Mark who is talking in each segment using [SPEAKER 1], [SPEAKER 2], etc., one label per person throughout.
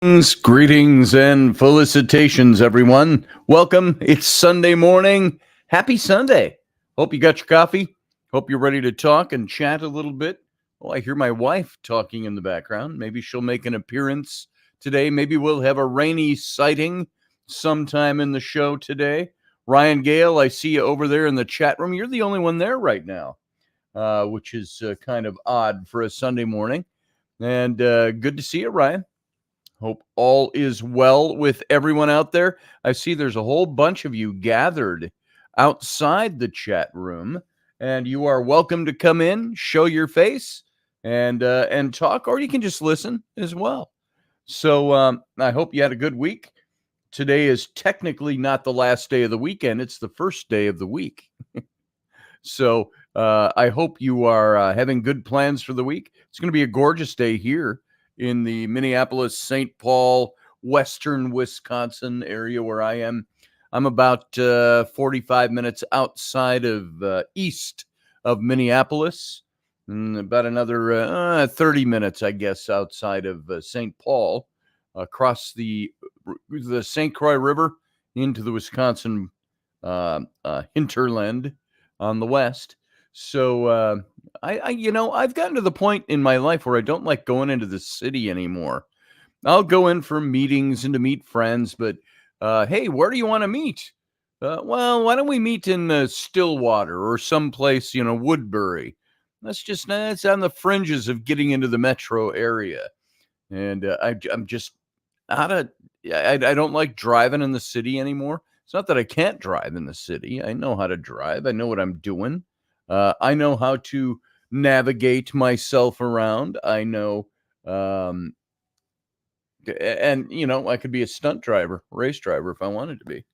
[SPEAKER 1] Greetings and felicitations, everyone. Welcome. It's Sunday morning. Happy Sunday. Hope you got your coffee. Hope you're ready to talk and chat a little bit. Oh, I hear my wife talking in the background. Maybe she'll make an appearance today. Maybe we'll have a rainy sighting sometime in the show today. Ryan Gale, I see you over there in the chat room. You're the only one there right now, which is kind of odd for a Sunday morning. And good to see you, Ryan. Hope all is well with everyone out there. I see there's a whole bunch of you gathered outside the chat room, and you are welcome to come in, show your face, and talk, or you can just listen as well. So I hope you had a good week. Today is technically not the last day of the weekend; it's the first day of the week. So I hope you are having good plans for the week. It's going to be a gorgeous day here in the Minneapolis, St. Paul, western Wisconsin area where I am. I'm about 45 minutes outside of east of Minneapolis, and about another 30 minutes, I guess, outside of St. Paul, across the St. Croix River into the Wisconsin hinterland on the west. So I've gotten to the point in my life where I don't like going into the city anymore. I'll go in for meetings and to meet friends, but hey, where do you want to meet? Well, why don't we meet in Stillwater or someplace, Woodbury? That's on the fringes of getting into the metro area, and I'm just out of. I don't like driving in the city anymore. It's not that I can't drive in the city. I know how to drive. I know what I'm doing. I know how to navigate myself around. I know, and I could be a stunt driver, race driver if I wanted to be,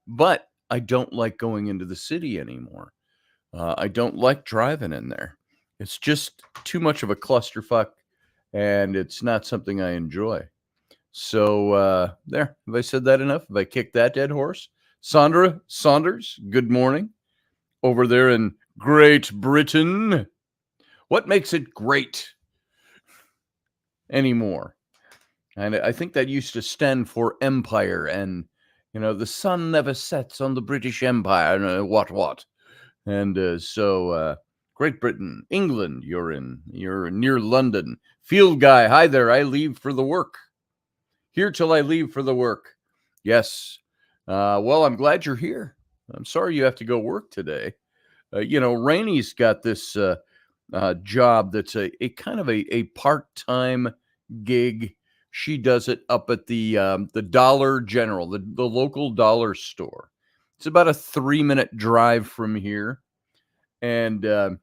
[SPEAKER 1] but I don't like going into the city anymore. I don't like driving in there. It's just too much of a clusterfuck, and it's not something I enjoy. So there, have I said that enough? Have I kicked that dead horse? Sandra Saunders, good morning. Over there in Great Britain. What makes it great anymore? And I think that used to stand for empire, and the sun never sets on the British Empire, and what. And so Great Britain, England, you're near London. Field guy, hi there, I leave for the work. Here till I leave for the work. Yes. Well, I'm glad you're here. I'm sorry you have to go work today. Rainey's got this job that's a kind of a part-time gig. She does it up at the Dollar General, the local dollar store. It's about a 3-minute drive from here. And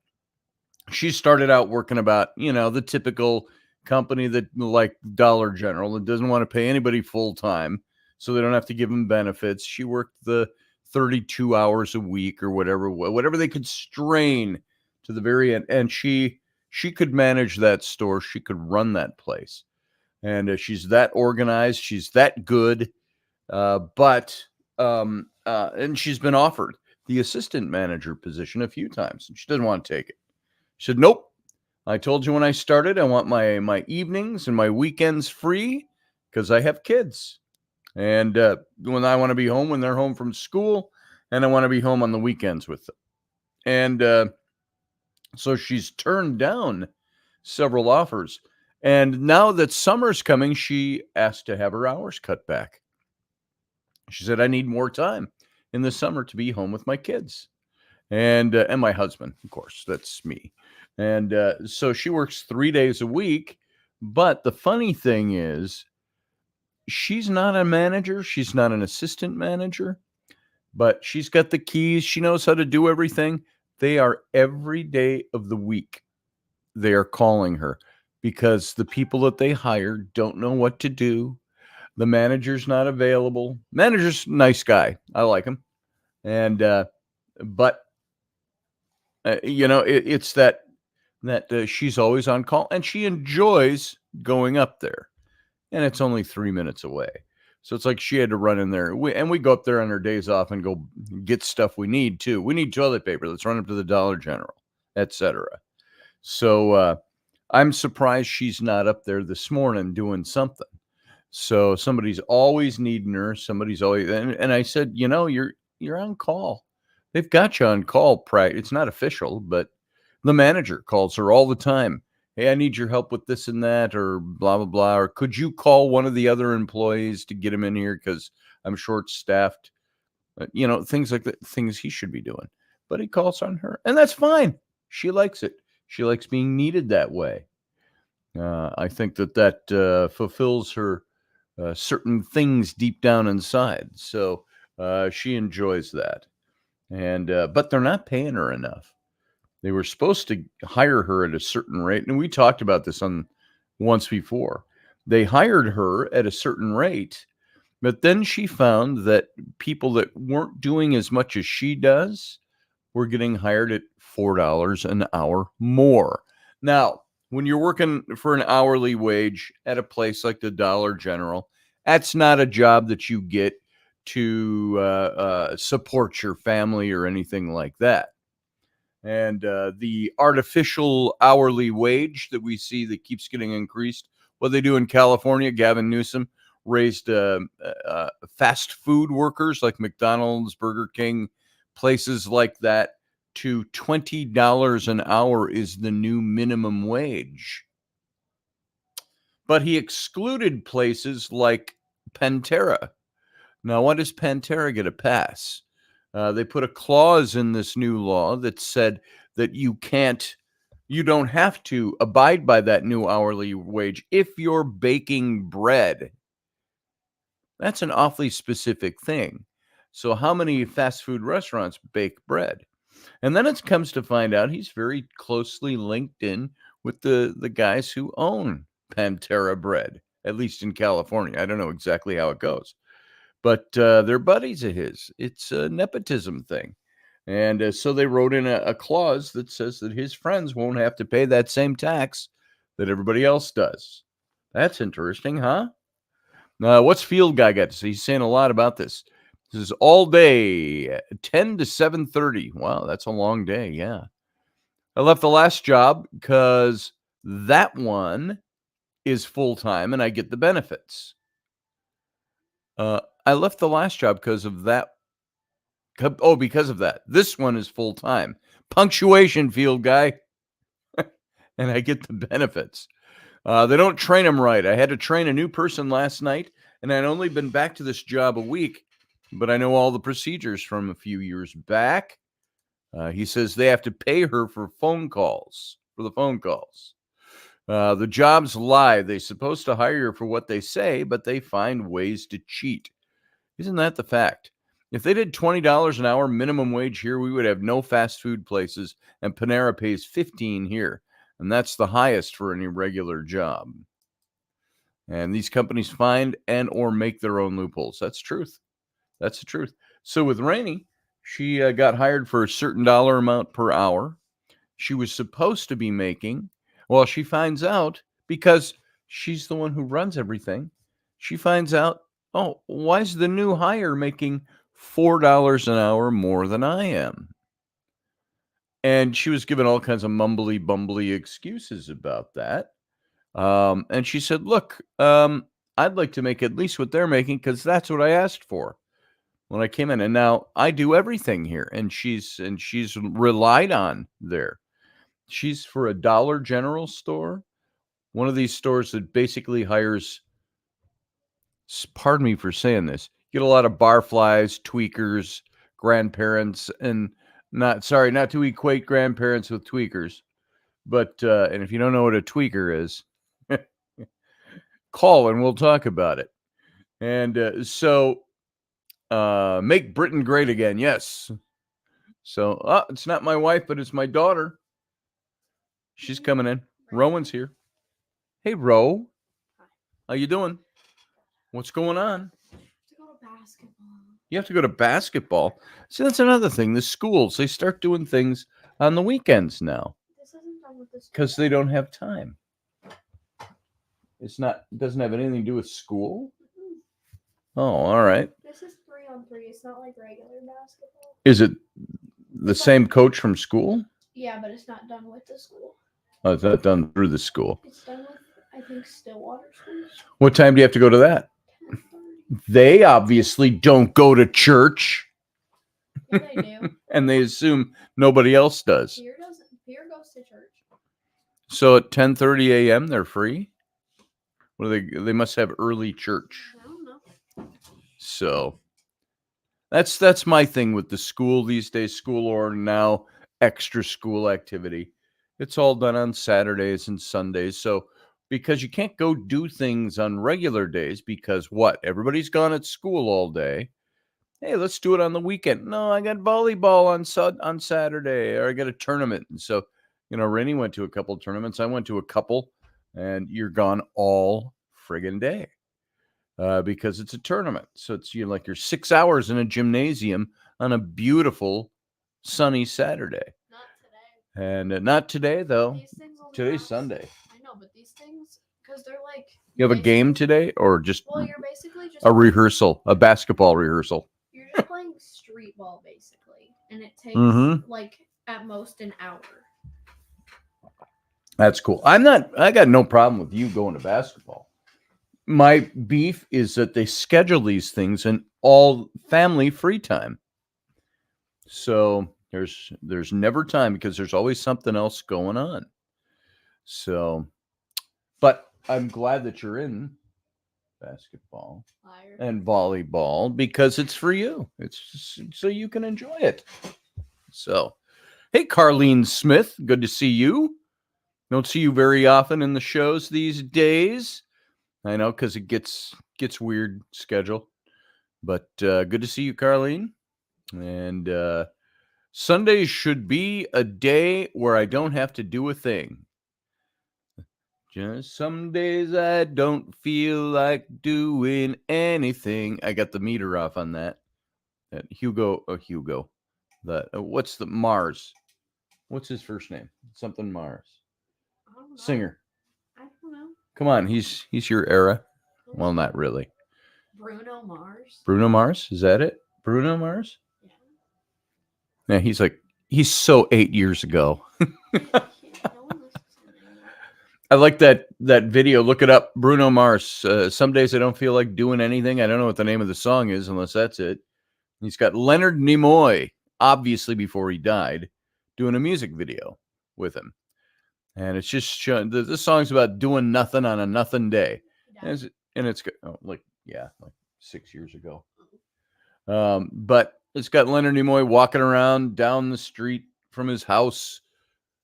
[SPEAKER 1] she started out working about, the typical company that like Dollar General that doesn't want to pay anybody full time, so they don't have to give them benefits. She worked the 32 hours a week or whatever they could strain to the very end, and she could manage that store. She could run that place, and she's that organized. She's that good, but and she's been offered the assistant manager position a few times, and she doesn't want to take it. She said, "Nope. I told you when I started, I want my evenings and my weekends free because I have kids. And when I want to be home when they're home from school, and I want to be home on the weekends with them." And so she's turned down several offers. And now that summer's coming, she asked to have her hours cut back. She said, "I need more time in the summer to be home with my kids and my husband, of course, that's me." And so she works 3 days a week. But the funny thing is, she's not a manager. She's not an assistant manager, but she's got the keys. She knows how to do everything. They are every day of the week. They are calling her because the people that they hire don't know what to do. The manager's not available. Manager's nice guy. I like him. And, but it's that she's always on call, and she enjoys going up there, and it's only 3 minutes away. So it's like she had to run in there. We go up there on our days off and go get stuff we need too. We need toilet paper. Let's run up to the Dollar General, etc. So I'm surprised she's not up there this morning doing something. So somebody's always needing her. Somebody's always, and I said, you're on call. They've got you on call. It's not official, but the manager calls her all the time. Hey, I need your help with this and that, or blah, blah, blah. Or could you call one of the other employees to get him in here because I'm short staffed? Things like that, things he should be doing. But he calls on her, and that's fine. She likes it. She likes being needed that way. I think that fulfills her certain things deep down inside. So she enjoys that. And but they're not paying her enough. They were supposed to hire her at a certain rate, and we talked about this on once before. They hired her at a certain rate, but then she found that people that weren't doing as much as she does were getting hired at $4 an hour more. Now, when you're working for an hourly wage at a place like the Dollar General, that's not a job that you get to support your family or anything like that. And the artificial hourly wage that we see that keeps getting increased, what they do in California, Gavin Newsom raised fast food workers like McDonald's, Burger King, places like that to $20 an hour is the new minimum wage. But he excluded places like Pantera. Now, why does Pantera get a pass? They put a clause in this new law that said that you don't have to abide by that new hourly wage if you're baking bread. That's an awfully specific thing. So how many fast food restaurants bake bread? And then it comes to find out he's very closely linked in with the guys who own Pantera Bread, at least in California. I don't know exactly how it goes, but they're buddies of his. It's a nepotism thing. And so they wrote in a clause that says that his friends won't have to pay that same tax that everybody else does. That's interesting, huh? What's Field Guy got to say? He's saying a lot about this. This is all day, 10 to 7:30. Wow, that's a long day. Yeah. I left the last job because that one is full-time and I get the benefits. I left the last job because of that. Oh, because of that. This one is full-time. Punctuation, Field Guy. And I get the benefits. They don't train them right. I had to train a new person last night, and I'd only been back to this job a week, but I know all the procedures from a few years back. He says they have to pay her for the phone calls. The jobs lie. They're supposed to hire her for what they say, but they find ways to cheat. Isn't that the fact? If they did $20 an hour minimum wage here, we would have no fast food places, and Panera pays $15 here, and that's the highest for an irregular job. And these companies find and or make their own loopholes. That's truth. That's the truth. So with Raini, she got hired for a certain dollar amount per hour. She was supposed to be making, well, she finds out because she's the one who runs everything. She finds out, oh, why is the new hire making $4 an hour more than I am? And she was given all kinds of mumbly bumbly excuses about that. And she said, look, I'd like to make at least what they're making because that's what I asked for when I came in. And now I do everything here. And she's relied on there. She's for a Dollar General store, one of these stores that basically hires, pardon me for saying this, get a lot of barflies, tweakers, grandparents, and not to equate grandparents with tweakers, but and if you don't know what a tweaker is, call and we'll talk about it. And so make Britain great again. Yes. So it's not my wife, but it's my daughter. She's coming in. Rowan's here. Hey, Ro. How you doing? What's going on? You have to go to basketball. See, that's another thing. The schools, they start doing things on the weekends now because they don't have time. It doesn't have anything to do with school. Oh, all right.
[SPEAKER 2] This is 3-on-3. It's not like regular basketball.
[SPEAKER 1] Is it the same coach from school?
[SPEAKER 2] Yeah, but it's not done with the school.
[SPEAKER 1] Oh, it's not done through the school.
[SPEAKER 2] It's done with, I think Stillwater schools.
[SPEAKER 1] What time do you have to go to that?
[SPEAKER 2] 10:30.
[SPEAKER 1] They obviously don't go to church.
[SPEAKER 2] Yeah, they do.
[SPEAKER 1] And they assume nobody else does.
[SPEAKER 2] Pierre doesn't. Pierre goes to church.
[SPEAKER 1] So at 10:30 a.m. they're free? What do they must have early church.
[SPEAKER 2] I don't know.
[SPEAKER 1] So that's my thing with the school these days, school or now extra school activity. It's all done on Saturdays and Sundays. So because you can't go do things on regular days because what? Everybody's gone at school all day. Hey, let's do it on the weekend. No, I got volleyball on Saturday, or I got a tournament. And so, Raini went to a couple tournaments. I went to a couple, and you're gone all friggin' day because it's a tournament. So it's like you're 6 hours in a gymnasium on a beautiful sunny Saturday.
[SPEAKER 2] Not today.
[SPEAKER 1] And not today though.
[SPEAKER 2] These things will
[SPEAKER 1] Today's
[SPEAKER 2] last.
[SPEAKER 1] Sunday.
[SPEAKER 2] I know, but these things, because they're like.
[SPEAKER 1] You have a game today, or just
[SPEAKER 2] Well, you're basically just
[SPEAKER 1] a rehearsal, a basketball rehearsal?
[SPEAKER 2] You're just playing street ball basically, and it takes like at most an hour.
[SPEAKER 1] That's cool. I got no problem with you going to basketball. My beef is that they schedule these things in all family free time. So there's never time because there's always something else going on. So, but I'm glad that you're in basketball and volleyball because it's for you. It's just so you can enjoy it. So, hey, Carlene Smith, good to see you. Don't see you very often in the shows these days. I know because it gets weird schedule, but good to see you, Carlene. And Sundays should be a day where I don't have to do a thing. Just some days I don't feel like doing anything. I got the meter off on that. Hugo. What's the Mars? What's his first name? Something Mars. Singer.
[SPEAKER 2] I don't know.
[SPEAKER 1] Come on, he's your era. Well, not really.
[SPEAKER 2] Bruno Mars.
[SPEAKER 1] Bruno Mars? Is that it? Bruno Mars? Yeah. Yeah, he's so 8 years ago. I like that video. Look it up. Bruno Mars. Some days I don't feel like doing anything. I don't know what the name of the song is unless that's it. He's got Leonard Nimoy, obviously before he died, doing a music video with him. And it's just showing the song's about doing nothing on a nothing day. And it's like 6 years ago. But it's got Leonard Nimoy walking around down the street from his house,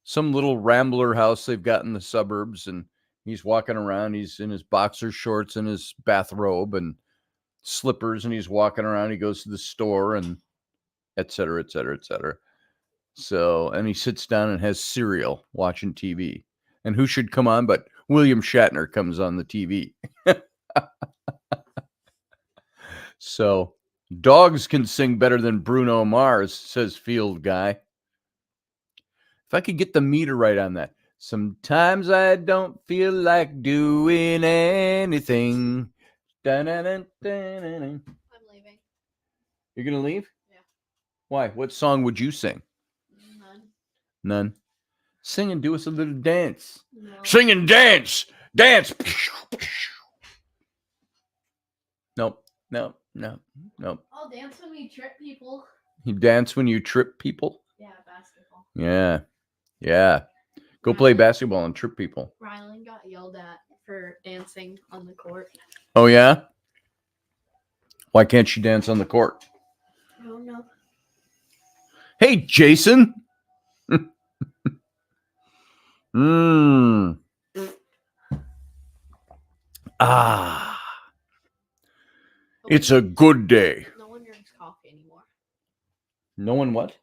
[SPEAKER 1] some little rambler house they've got in the suburbs, and he's walking around. He's in his boxer shorts and his bathrobe and slippers, and he's walking around. He goes to the store and et cetera, et cetera, et cetera. So, and he sits down and has cereal watching TV. And who should come on but William Shatner comes on the TV. So, dogs can sing better than Bruno Mars, says Field Guy. If I could get the meter right on that. Sometimes I don't feel like doing anything. I'm
[SPEAKER 2] leaving.
[SPEAKER 1] You're going to leave?
[SPEAKER 2] Yeah.
[SPEAKER 1] Why? What song would you sing? None. Sing and do us a little dance. No. Sing and dance. Dance. Nope. Nope.
[SPEAKER 2] I'll dance when we trip people.
[SPEAKER 1] You dance when you trip people?
[SPEAKER 2] Yeah, basketball.
[SPEAKER 1] Yeah. Go play basketball and trip people.
[SPEAKER 2] Rylan got yelled at for dancing on the court.
[SPEAKER 1] Oh, yeah? Why can't she dance on the court?
[SPEAKER 2] I don't know.
[SPEAKER 1] Hey, Jason. It's a good day.
[SPEAKER 2] No one drinks coffee anymore.
[SPEAKER 1] No one what?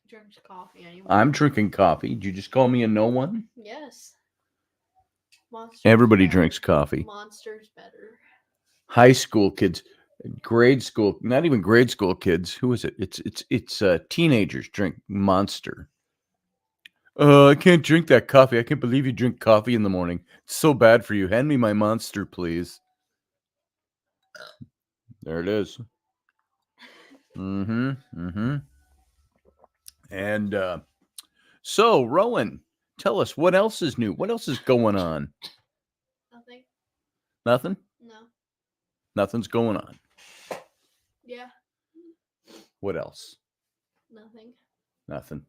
[SPEAKER 2] Drinks coffee anymore.
[SPEAKER 1] I'm drinking coffee. Did you just call me a no one?
[SPEAKER 2] Yes. Monster's
[SPEAKER 1] Everybody
[SPEAKER 2] better.
[SPEAKER 1] Drinks coffee.
[SPEAKER 2] Monster's better.
[SPEAKER 1] High school kids, grade school, not even grade school kids. Who is it? It's teenagers drink Monster. I can't drink that coffee. I can't believe you drink coffee in the morning. It's so bad for you. Hand me my Monster, please. There it is. And so, Rowan, tell us what else is new. What else is going on? Nothing?
[SPEAKER 2] No.
[SPEAKER 1] Nothing's going on.
[SPEAKER 2] Yeah.
[SPEAKER 1] What else?
[SPEAKER 2] Nothing.
[SPEAKER 1] Nothing.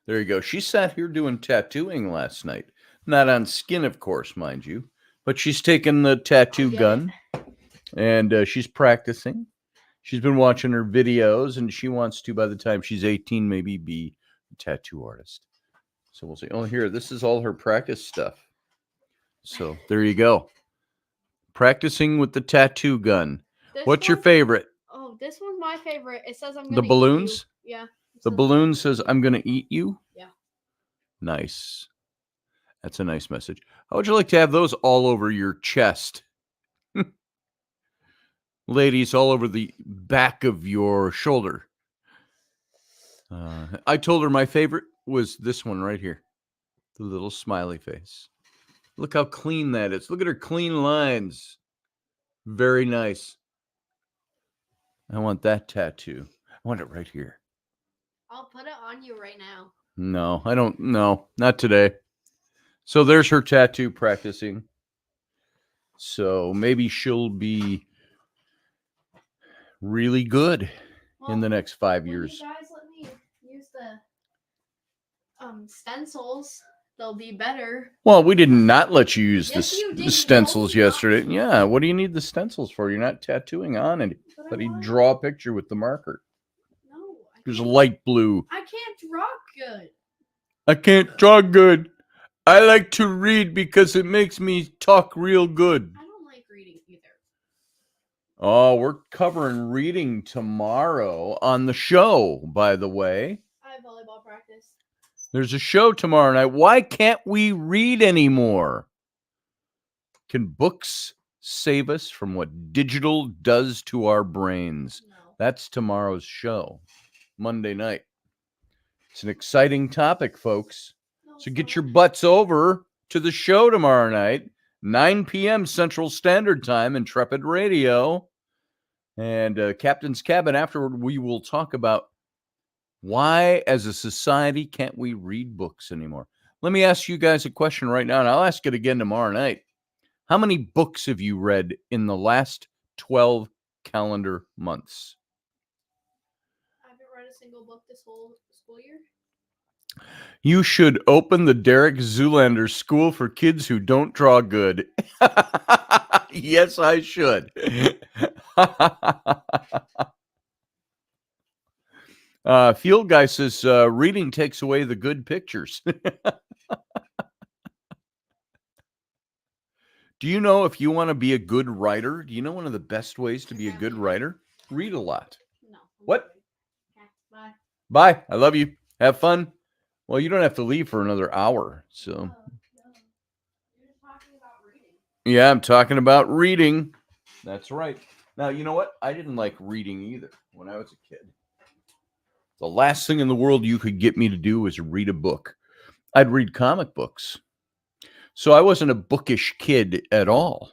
[SPEAKER 1] There you go. She sat here doing tattooing last night. Not on skin, of course, mind you. But she's taken the tattoo gun and she's practicing. She's been watching her videos and she wants to, by the time she's 18, maybe be a tattoo artist. So we'll see. Oh, here, this is all her practice stuff. So there you go. Practicing with the tattoo gun. What's your favorite?
[SPEAKER 2] Oh, this one's my favorite. It says I'm gonna
[SPEAKER 1] The balloons?
[SPEAKER 2] Eat you. Yeah.
[SPEAKER 1] The balloon says, I'm going to eat you?
[SPEAKER 2] Yeah.
[SPEAKER 1] Nice. That's a nice message. How would you like to have those all over your chest? Ladies, all over the back of your shoulder. I told her my favorite was this one right here. The little smiley face. Look how clean that is. Look at her clean lines. Very nice. I want that tattoo. I want it right here.
[SPEAKER 2] I'll put it on you right now.
[SPEAKER 1] No, I don't. No, not today. So there's her tattoo practicing. So maybe she'll be really good in the next 5 years.
[SPEAKER 2] You guys let me use the stencils, they'll be better.
[SPEAKER 1] Well, we did not let you use
[SPEAKER 2] Yes, you
[SPEAKER 1] the
[SPEAKER 2] did.
[SPEAKER 1] stencils yesterday. Yeah, what do you need the stencils for? You're not tattooing on it. But he draw a picture with the marker.
[SPEAKER 2] No,
[SPEAKER 1] There's light blue.
[SPEAKER 2] I can't draw good.
[SPEAKER 1] I can't draw good. I like to read because it makes me talk real good.
[SPEAKER 2] I don't like reading either.
[SPEAKER 1] Oh, we're covering reading tomorrow on the show, by the way.
[SPEAKER 2] I have volleyball practice.
[SPEAKER 1] There's a show tomorrow night. Why can't we read anymore? Can books save us from what digital does to our brains?
[SPEAKER 2] No.
[SPEAKER 1] That's tomorrow's show, Monday night. It's an exciting topic, folks. So get your butts over to the show tomorrow night, 9 p.m. Central Standard Time, Intrepid Radio. And Captain's Cabin, afterward, we will talk about why, as a society, can't we read books anymore? Let me ask you guys a question right now, and I'll ask it again tomorrow night. How many books have you read in the last 12 calendar months?
[SPEAKER 2] I haven't read a single book this whole school year.
[SPEAKER 1] You should open the Derek Zoolander School for Kids Who Don't Draw Good. Yes, I should. Field Guy says, reading takes away the good pictures. Do you know if you want to be a good writer, do you know one of the best ways to be a good writer? Read a lot.
[SPEAKER 2] No.
[SPEAKER 1] What?
[SPEAKER 2] Okay, bye.
[SPEAKER 1] Bye. I love you. Have fun. Well, you don't have to leave for another hour. So,
[SPEAKER 2] No. You're just talking about reading.
[SPEAKER 1] yeah, I'm talking about reading. That's right. Now, you know what? I didn't like reading either when I was a kid. The last thing in the world you could get me to do was read a book. I'd read comic books. So I wasn't a bookish kid at all.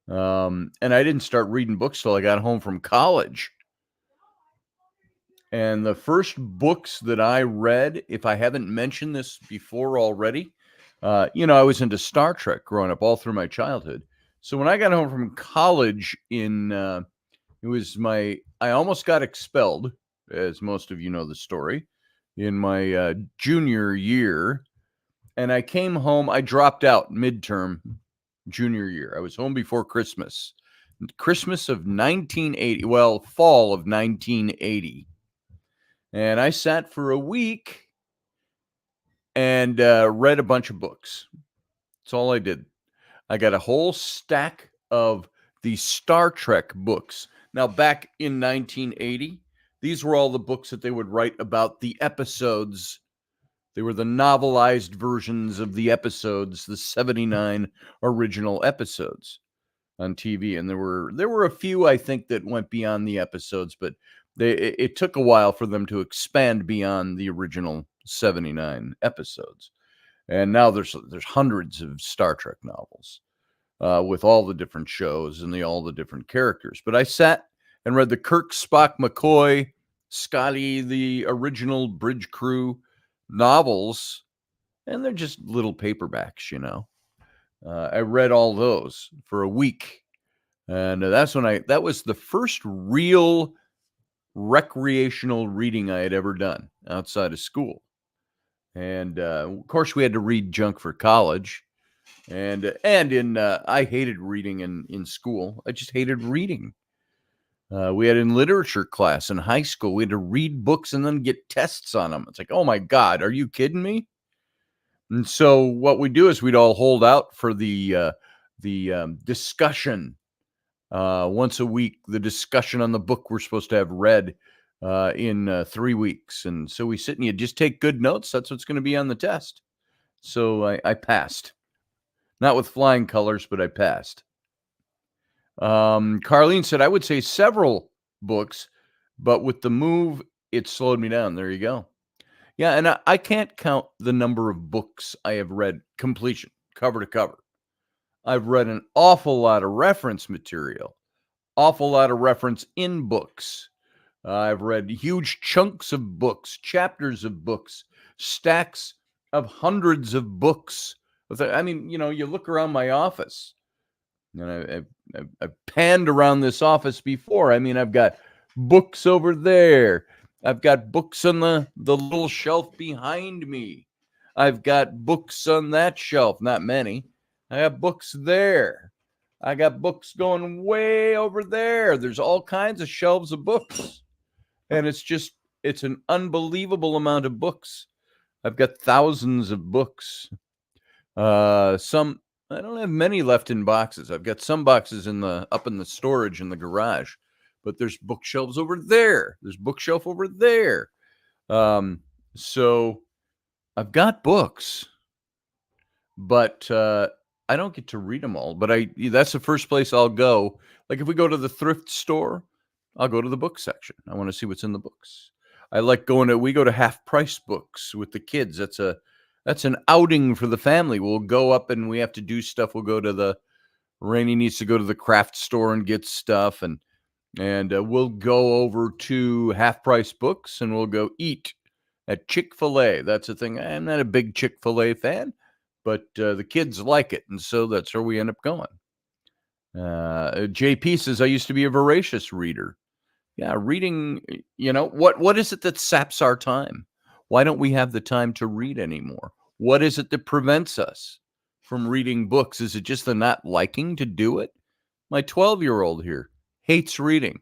[SPEAKER 1] And I didn't start reading books till I got home from college. And the first books that I read, if I haven't mentioned this before already, I was into Star Trek growing up all through my childhood. So when I got home from college I almost got expelled, as most of you know the story, in my junior year. And I came home, I dropped out midterm junior year. I was home before Christmas. Christmas of 1980, fall of 1980. And I sat for a week and read a bunch of books. That's all I did. I got a whole stack of the Star Trek books. Now, back in 1980, these were all the books that they would write about the episodes. They were the novelized versions of the episodes, the 79 original episodes on TV. And there were a few, I think, that went beyond the episodes, but it took a while for them to expand beyond the original 79 episodes. And now there's hundreds of Star Trek novels with all the different shows and all the different characters. But I sat and read the Kirk, Spock, McCoy, Scotty, the original Bridge Crew novels, and they're just little paperbacks, I read all those for a week. And that was the first real recreational reading I had ever done outside of school. And of course, we had to read junk for college. And I hated reading in school. I just hated reading. We had in literature class in high school, we had to read books and then get tests on them. It's like, oh my God, are you kidding me? And so what we do is we'd all hold out for the discussion once a week, the discussion on the book we're supposed to have read in 3 weeks. And so we sit and you just take good notes. That's what's going to be on the test. So I passed. Not with flying colors, but I passed. Carlene said, I would say several books, but with the move, it slowed me down. There you go. Yeah, and I can't count the number of books I have read completion, cover to cover. I've read an awful lot of reference material, awful lot of reference in books. I've read huge chunks of books, chapters of books, stacks of hundreds of books. I mean, you look around my office, and I've panned around this office before. I mean, I've got books over there. I've got books on the little shelf behind me. I've got books on that shelf, not many. I have books there. I got books going way over there. There's all kinds of shelves of books. And it's an unbelievable amount of books. I've got thousands of books. Some, I don't have many left in boxes. I've got some boxes up in the storage in the garage, but there's bookshelves over there. There's bookshelf over there. So I've got books, but I don't get to read them all. But that's the first place I'll go. Like if we go to the thrift store, I'll go to the book section. I want to see what's in the books. I like we go to half price books with the kids. That's an outing for the family. We'll go up and we have to do stuff. We'll go to Rainy needs to go to the craft store and get stuff. And we'll go over to half price books and we'll go eat at Chick-fil-A. That's the thing. I'm not a big Chick-fil-A fan, but the kids like it. And so that's where we end up going. JP says, I used to be a voracious reader. Yeah, reading, what is it that saps our time? Why don't we have the time to read anymore? What is it that prevents us from reading books? Is it just the not liking to do it? My 12-year-old here hates reading,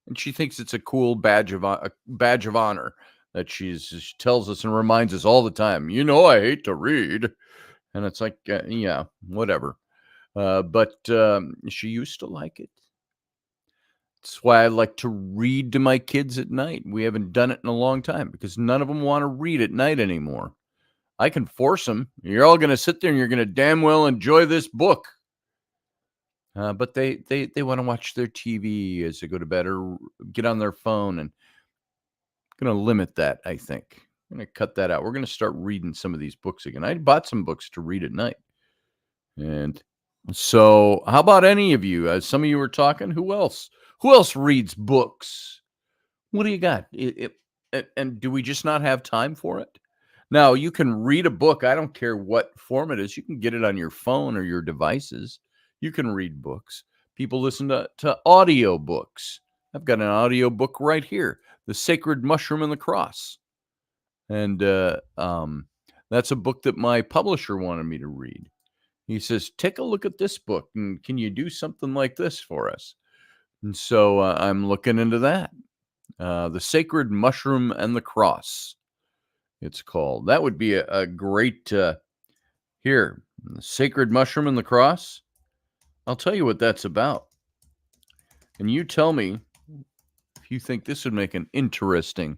[SPEAKER 1] and she thinks it's a cool badge of honor that she tells us and reminds us all the time. I hate to read, and it's like, yeah, whatever. But she used to like it. That's why I like to read to my kids at night. We haven't done it in a long time because none of them want to read at night anymore. I can force them. You're all going to sit there and you're going to damn well enjoy this book. But they want to watch their TV as they go to bed or get on their phone. And I'm going to limit that, I think. I'm going to cut that out. We're going to start reading some of these books again. I bought some books to read at night. And so how about any of you? Some of you were talking. Who else? Who else reads books? What do you got? And do we just not have time for it? Now, you can read a book. I don't care what form it is. You can get it on your phone or your devices. You can read books. People listen to audio books. I've got an audio book right here, The Sacred Mushroom and the Cross. And that's a book that my publisher wanted me to read. He says, take a look at this book, and can you do something like this for us? And so I'm looking into that. The Sacred Mushroom and the Cross, it's called. That would be a great, here, the Sacred Mushroom and the Cross. I'll tell you what that's about. And you tell me if you think this would make an interesting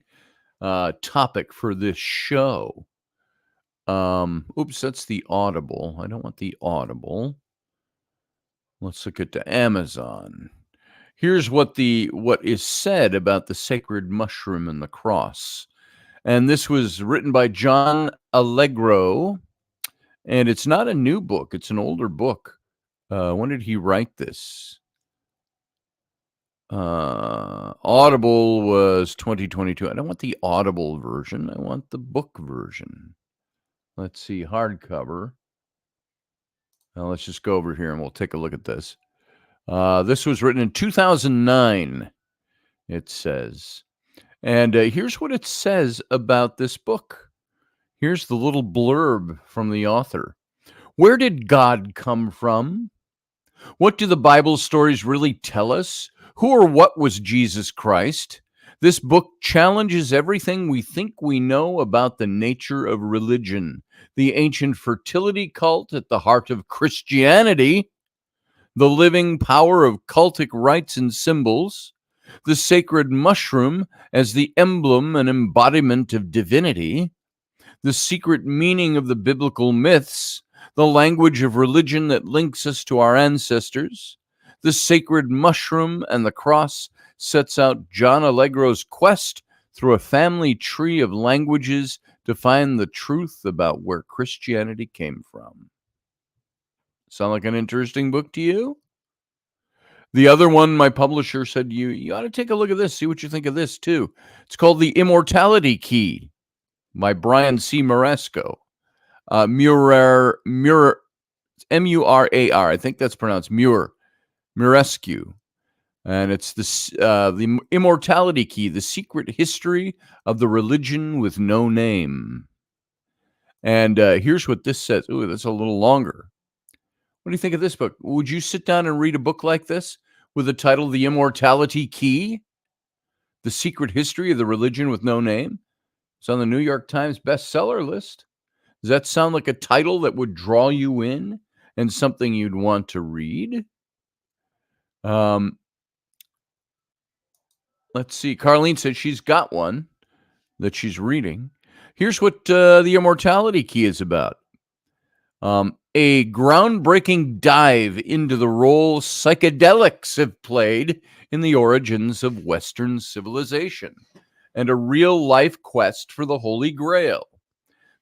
[SPEAKER 1] topic for this show. Oops, that's the Audible. I don't want the Audible. Let's look at the Amazon. Here's what is said about the Sacred Mushroom and the Cross. And this was written by John Allegro. And it's not a new book. It's an older book. When did he write this? Audible was 2022. I don't want the Audible version. I want the book version. Let's see, hardcover. Now let's just go over here and we'll take a look at this. This was written in 2009, it says. And here's what it says about this book. Here's the little blurb from the author. Where did God come from? What do the Bible stories really tell us? Who or what was Jesus Christ? This book challenges everything we think we know about the nature of religion, the ancient fertility cult at the heart of Christianity, the living power of cultic rites and symbols, the sacred mushroom as the emblem and embodiment of divinity, the secret meaning of the biblical myths, the language of religion that links us to our ancestors. The sacred mushroom and the cross sets out John Allegro's quest through a family tree of languages to find the truth about where Christianity came from. Sound like an interesting book to you? The other one, my publisher said, you ought to take a look at this, see what you think of this too. It's called The Immortality Key by Brian C. Maresco. Murar, M-U-R-A-R. I think that's pronounced Murescu. And it's the Immortality Key, the secret history of the religion with no name. And here's what this says. Ooh, that's a little longer. What do you think of this book? Would you sit down and read a book like this with the title The Immortality Key? The secret history of the religion with no name? It's on the New York Times bestseller list. Does that sound like a title that would draw you in and something you'd want to read? Let's see. Carlene said she's got one that she's reading. Here's what The Immortality Key is about. A groundbreaking dive into the role psychedelics have played in the origins of Western civilization and a real-life quest for the Holy Grail.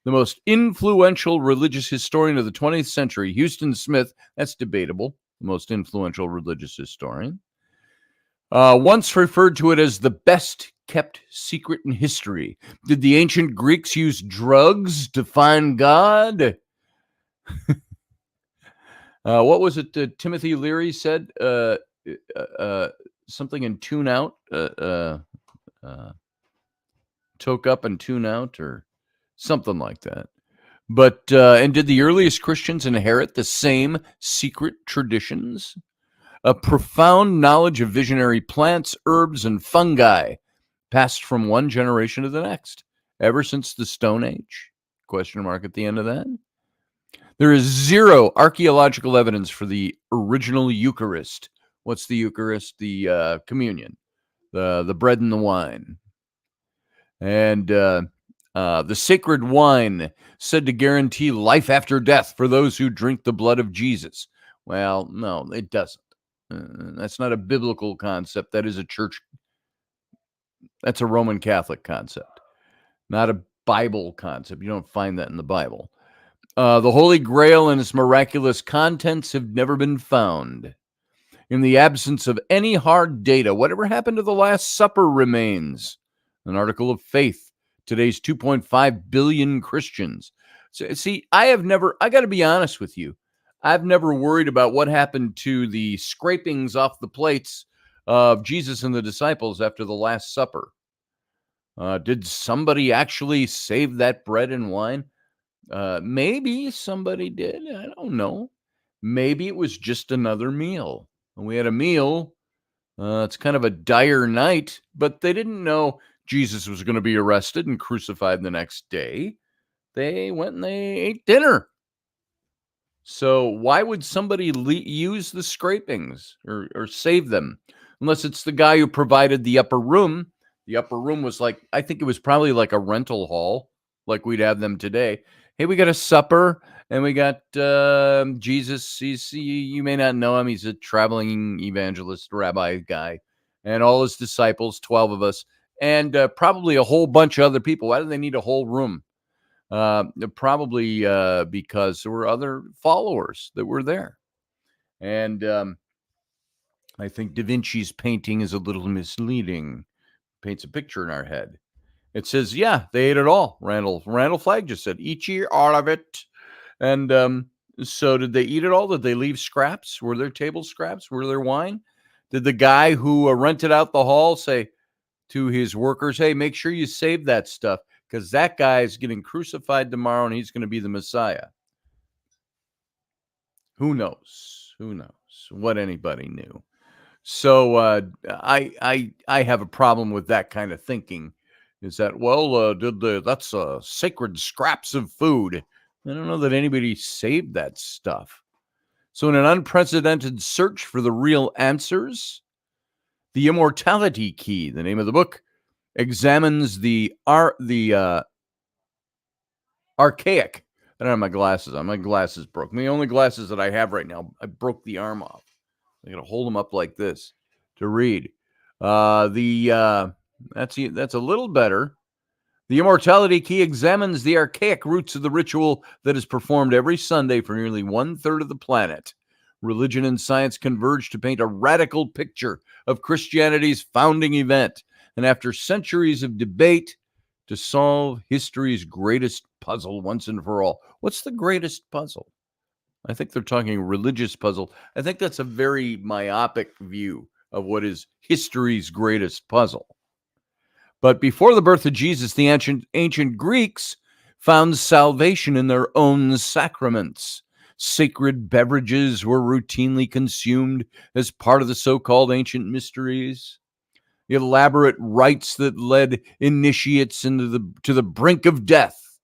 [SPEAKER 1] The most influential religious historian of the 20th century, Houston Smith, that's debatable, the most influential religious historian, once referred to it as the best kept secret in history. Did the ancient Greeks use drugs to find God? What was it Timothy Leary said? Something in tune out? Toke up and tune out, or something like that. But, and did the earliest Christians inherit the same secret traditions? A profound knowledge of visionary plants, herbs, and fungi passed from one generation to the next, ever since the Stone Age? Question mark at the end of that. There is zero archaeological evidence for the original Eucharist. What's the Eucharist? The communion, the bread and the wine. And the sacred wine said to guarantee life after death for those who drink the blood of Jesus. Well, no, it doesn't. That's not a biblical concept. That is a church. That's a Roman Catholic concept, not a Bible concept. You don't find that in the Bible. The Holy Grail and its miraculous contents have never been found. In the absence of any hard data, whatever happened to the Last Supper remains. An article of faith. Today's 2.5 billion Christians. So, see, I got to be honest with you. I've never worried about what happened to the scrapings off the plates of Jesus and the disciples after the Last Supper. Did somebody actually save that bread and wine? Maybe somebody did. I don't know. Maybe it was just another meal. And we had a meal. It's kind of a dire night, but they didn't know Jesus was going to be arrested and crucified the next day. They went and they ate dinner. So why would somebody use the scrapings or save them? Unless it's the guy who provided the upper room. The upper room was like, I think it was probably like a rental hall, like we'd have them today. Hey, we got a supper, and we got Jesus. You may not know him. He's a traveling evangelist, rabbi guy, and all his disciples, 12 of us, and probably a whole bunch of other people. Why do they need a whole room? Probably because there were other followers that were there. And I think Da Vinci's painting is a little misleading. Paints a picture in our head. It says, yeah, they ate it all. Randall Flagg just said, each year, all of it. And So did they eat it all? Did they leave scraps? Were there table scraps? Were there wine? Did the guy who rented out the hall say to his workers, hey, make sure you save that stuff because that guy is getting crucified tomorrow and he's going to be the Messiah? Who knows? Who knows what anybody knew? So I have a problem with that kind of thinking. Is that, well, that's sacred scraps of food. I don't know that anybody saved that stuff. So in an unprecedented search for the real answers, The Immortality Key, the name of the book, examines the archaic. I don't have my glasses on. My glasses broke. The only glasses that I have right now, I broke the arm off. I got to hold them up like this to read. That's a little better. The Immortality Key examines the archaic roots of the ritual that is performed every Sunday for nearly 1/3 of the planet. Religion and science converge to paint a radical picture of Christianity's founding event, and after centuries of debate, to solve history's greatest puzzle once and for all. What's the greatest puzzle? I think they're talking religious puzzle. I think that's a very myopic view of what is history's greatest puzzle. But before the birth of Jesus, the ancient Greeks found salvation in their own sacraments. Sacred beverages were routinely consumed as part of the so-called ancient mysteries. Elaborate rites that led initiates to the brink of death.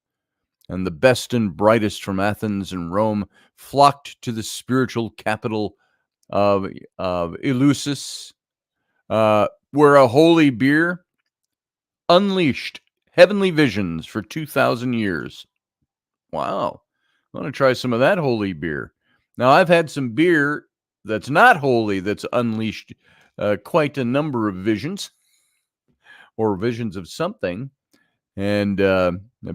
[SPEAKER 1] And the best and brightest from Athens and Rome flocked to the spiritual capital of Eleusis, where a holy beer unleashed heavenly visions for 2,000 years. Wow. I want to try some of that holy beer. Now, I've had some beer that's not holy that's unleashed quite a number of visions, or visions of something, and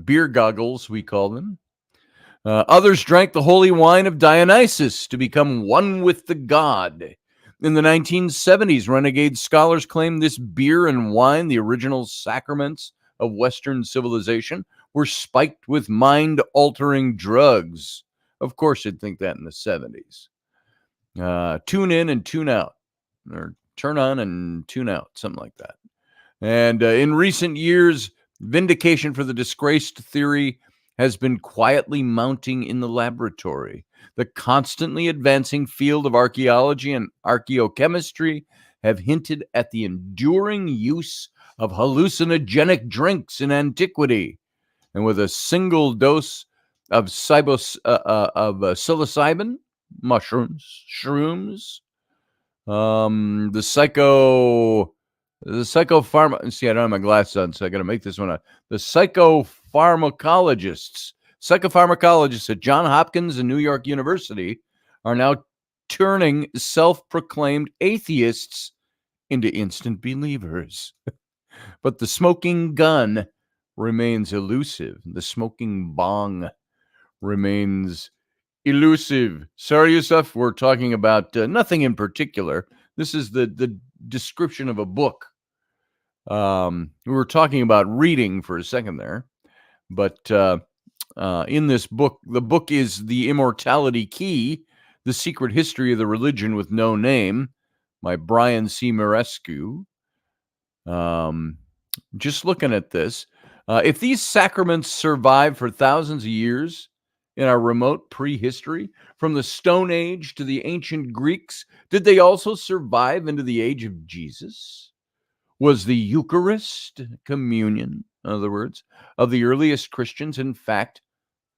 [SPEAKER 1] beer goggles, we call them. Others drank the holy wine of Dionysus to become one with the god. In the 1970s, renegade scholars claimed this beer and wine, the original sacraments of Western civilization, were spiked with mind-altering drugs. Of course, you'd think that in the 70s. Tune in and tune out, or turn on and tune out, something like that. And in recent years, vindication for the disgraced theory has been quietly mounting in the laboratory. The constantly advancing field of archaeology and archaeochemistry have hinted at the enduring use of hallucinogenic drinks in antiquity. And with a single dose of psilocybin, mushrooms, shrooms, the psychopharma. See, I don't have my glasses on, so I got to make this one up. The psychopharmacologists at Johns Hopkins and New York University are now turning self-proclaimed atheists into instant believers. But the smoking gun remains elusive. The smoking bong remains elusive. Sorry, Yusuf, we're talking about nothing in particular. This is the description of a book. We were talking about reading for a second there, but in this book, the book is The Immortality Key, The Secret History of the Religion with No Name, by Brian C. Marescu. Just looking at this, if these sacraments survive for thousands of years in our remote prehistory, from the Stone Age to the ancient Greeks, did they also survive into the age of Jesus? Was the Eucharist, communion, in other words, of the earliest Christians, in fact,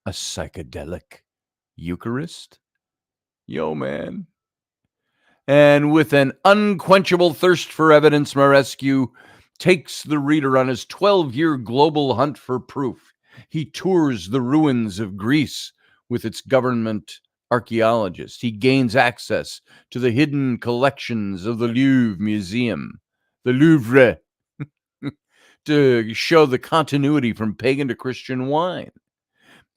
[SPEAKER 1] a psychedelic Eucharist? Yo, man. And with an unquenchable thirst for evidence, Marescu takes the reader on his 12-year global hunt for proof. He tours the ruins of Greece with its government archaeologists. He gains access to the hidden collections of the Louvre, to show the continuity from pagan to Christian wine.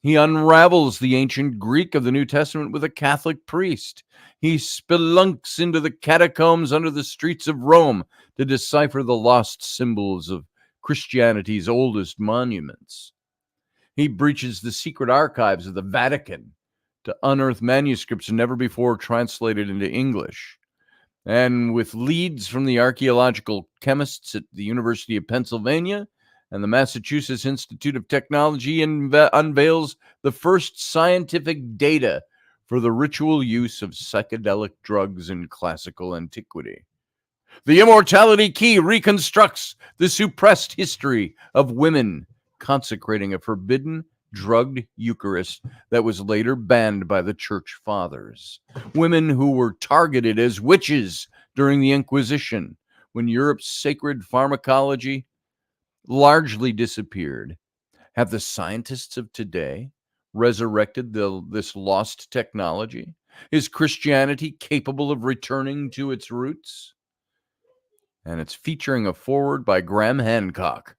[SPEAKER 1] He unravels the ancient Greek of the New Testament with a Catholic priest. He spelunks into the catacombs under the streets of Rome to decipher the lost symbols of Christianity's oldest monuments. He breaches the secret archives of the Vatican to unearth manuscripts never before translated into English. And with leads from the archaeological chemists at the University of Pennsylvania and the Massachusetts Institute of Technology, unveils the first scientific data for the ritual use of psychedelic drugs in classical antiquity. The Immortality Key reconstructs the suppressed history of women consecrating a forbidden drugged Eucharist that was later banned by the Church Fathers. Women who were targeted as witches during the Inquisition, when Europe's sacred pharmacology largely disappeared. Have the scientists of today resurrected this lost technology? Is Christianity capable of returning to its roots? And it's featuring a foreword by Graham Hancock,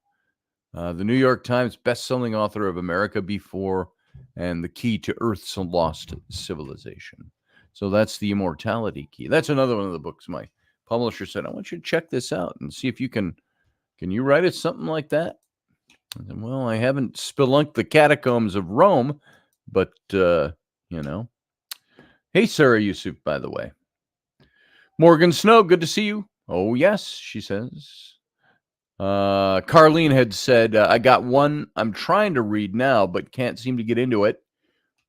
[SPEAKER 1] the New York Times best-selling author of America Before and The Key to Earth's Lost Civilization. So that's the Immortality Key. That's another one of the books my publisher said, I want you to check this out and see if you can you write it something like that? I said, well, I haven't spelunked the catacombs of Rome, but, Hey, Sarah Yusuf, by the way. Morgan Snow, good to see you. Oh, yes, she says. Carlene had said, I got one I'm trying to read now, but can't seem to get into it.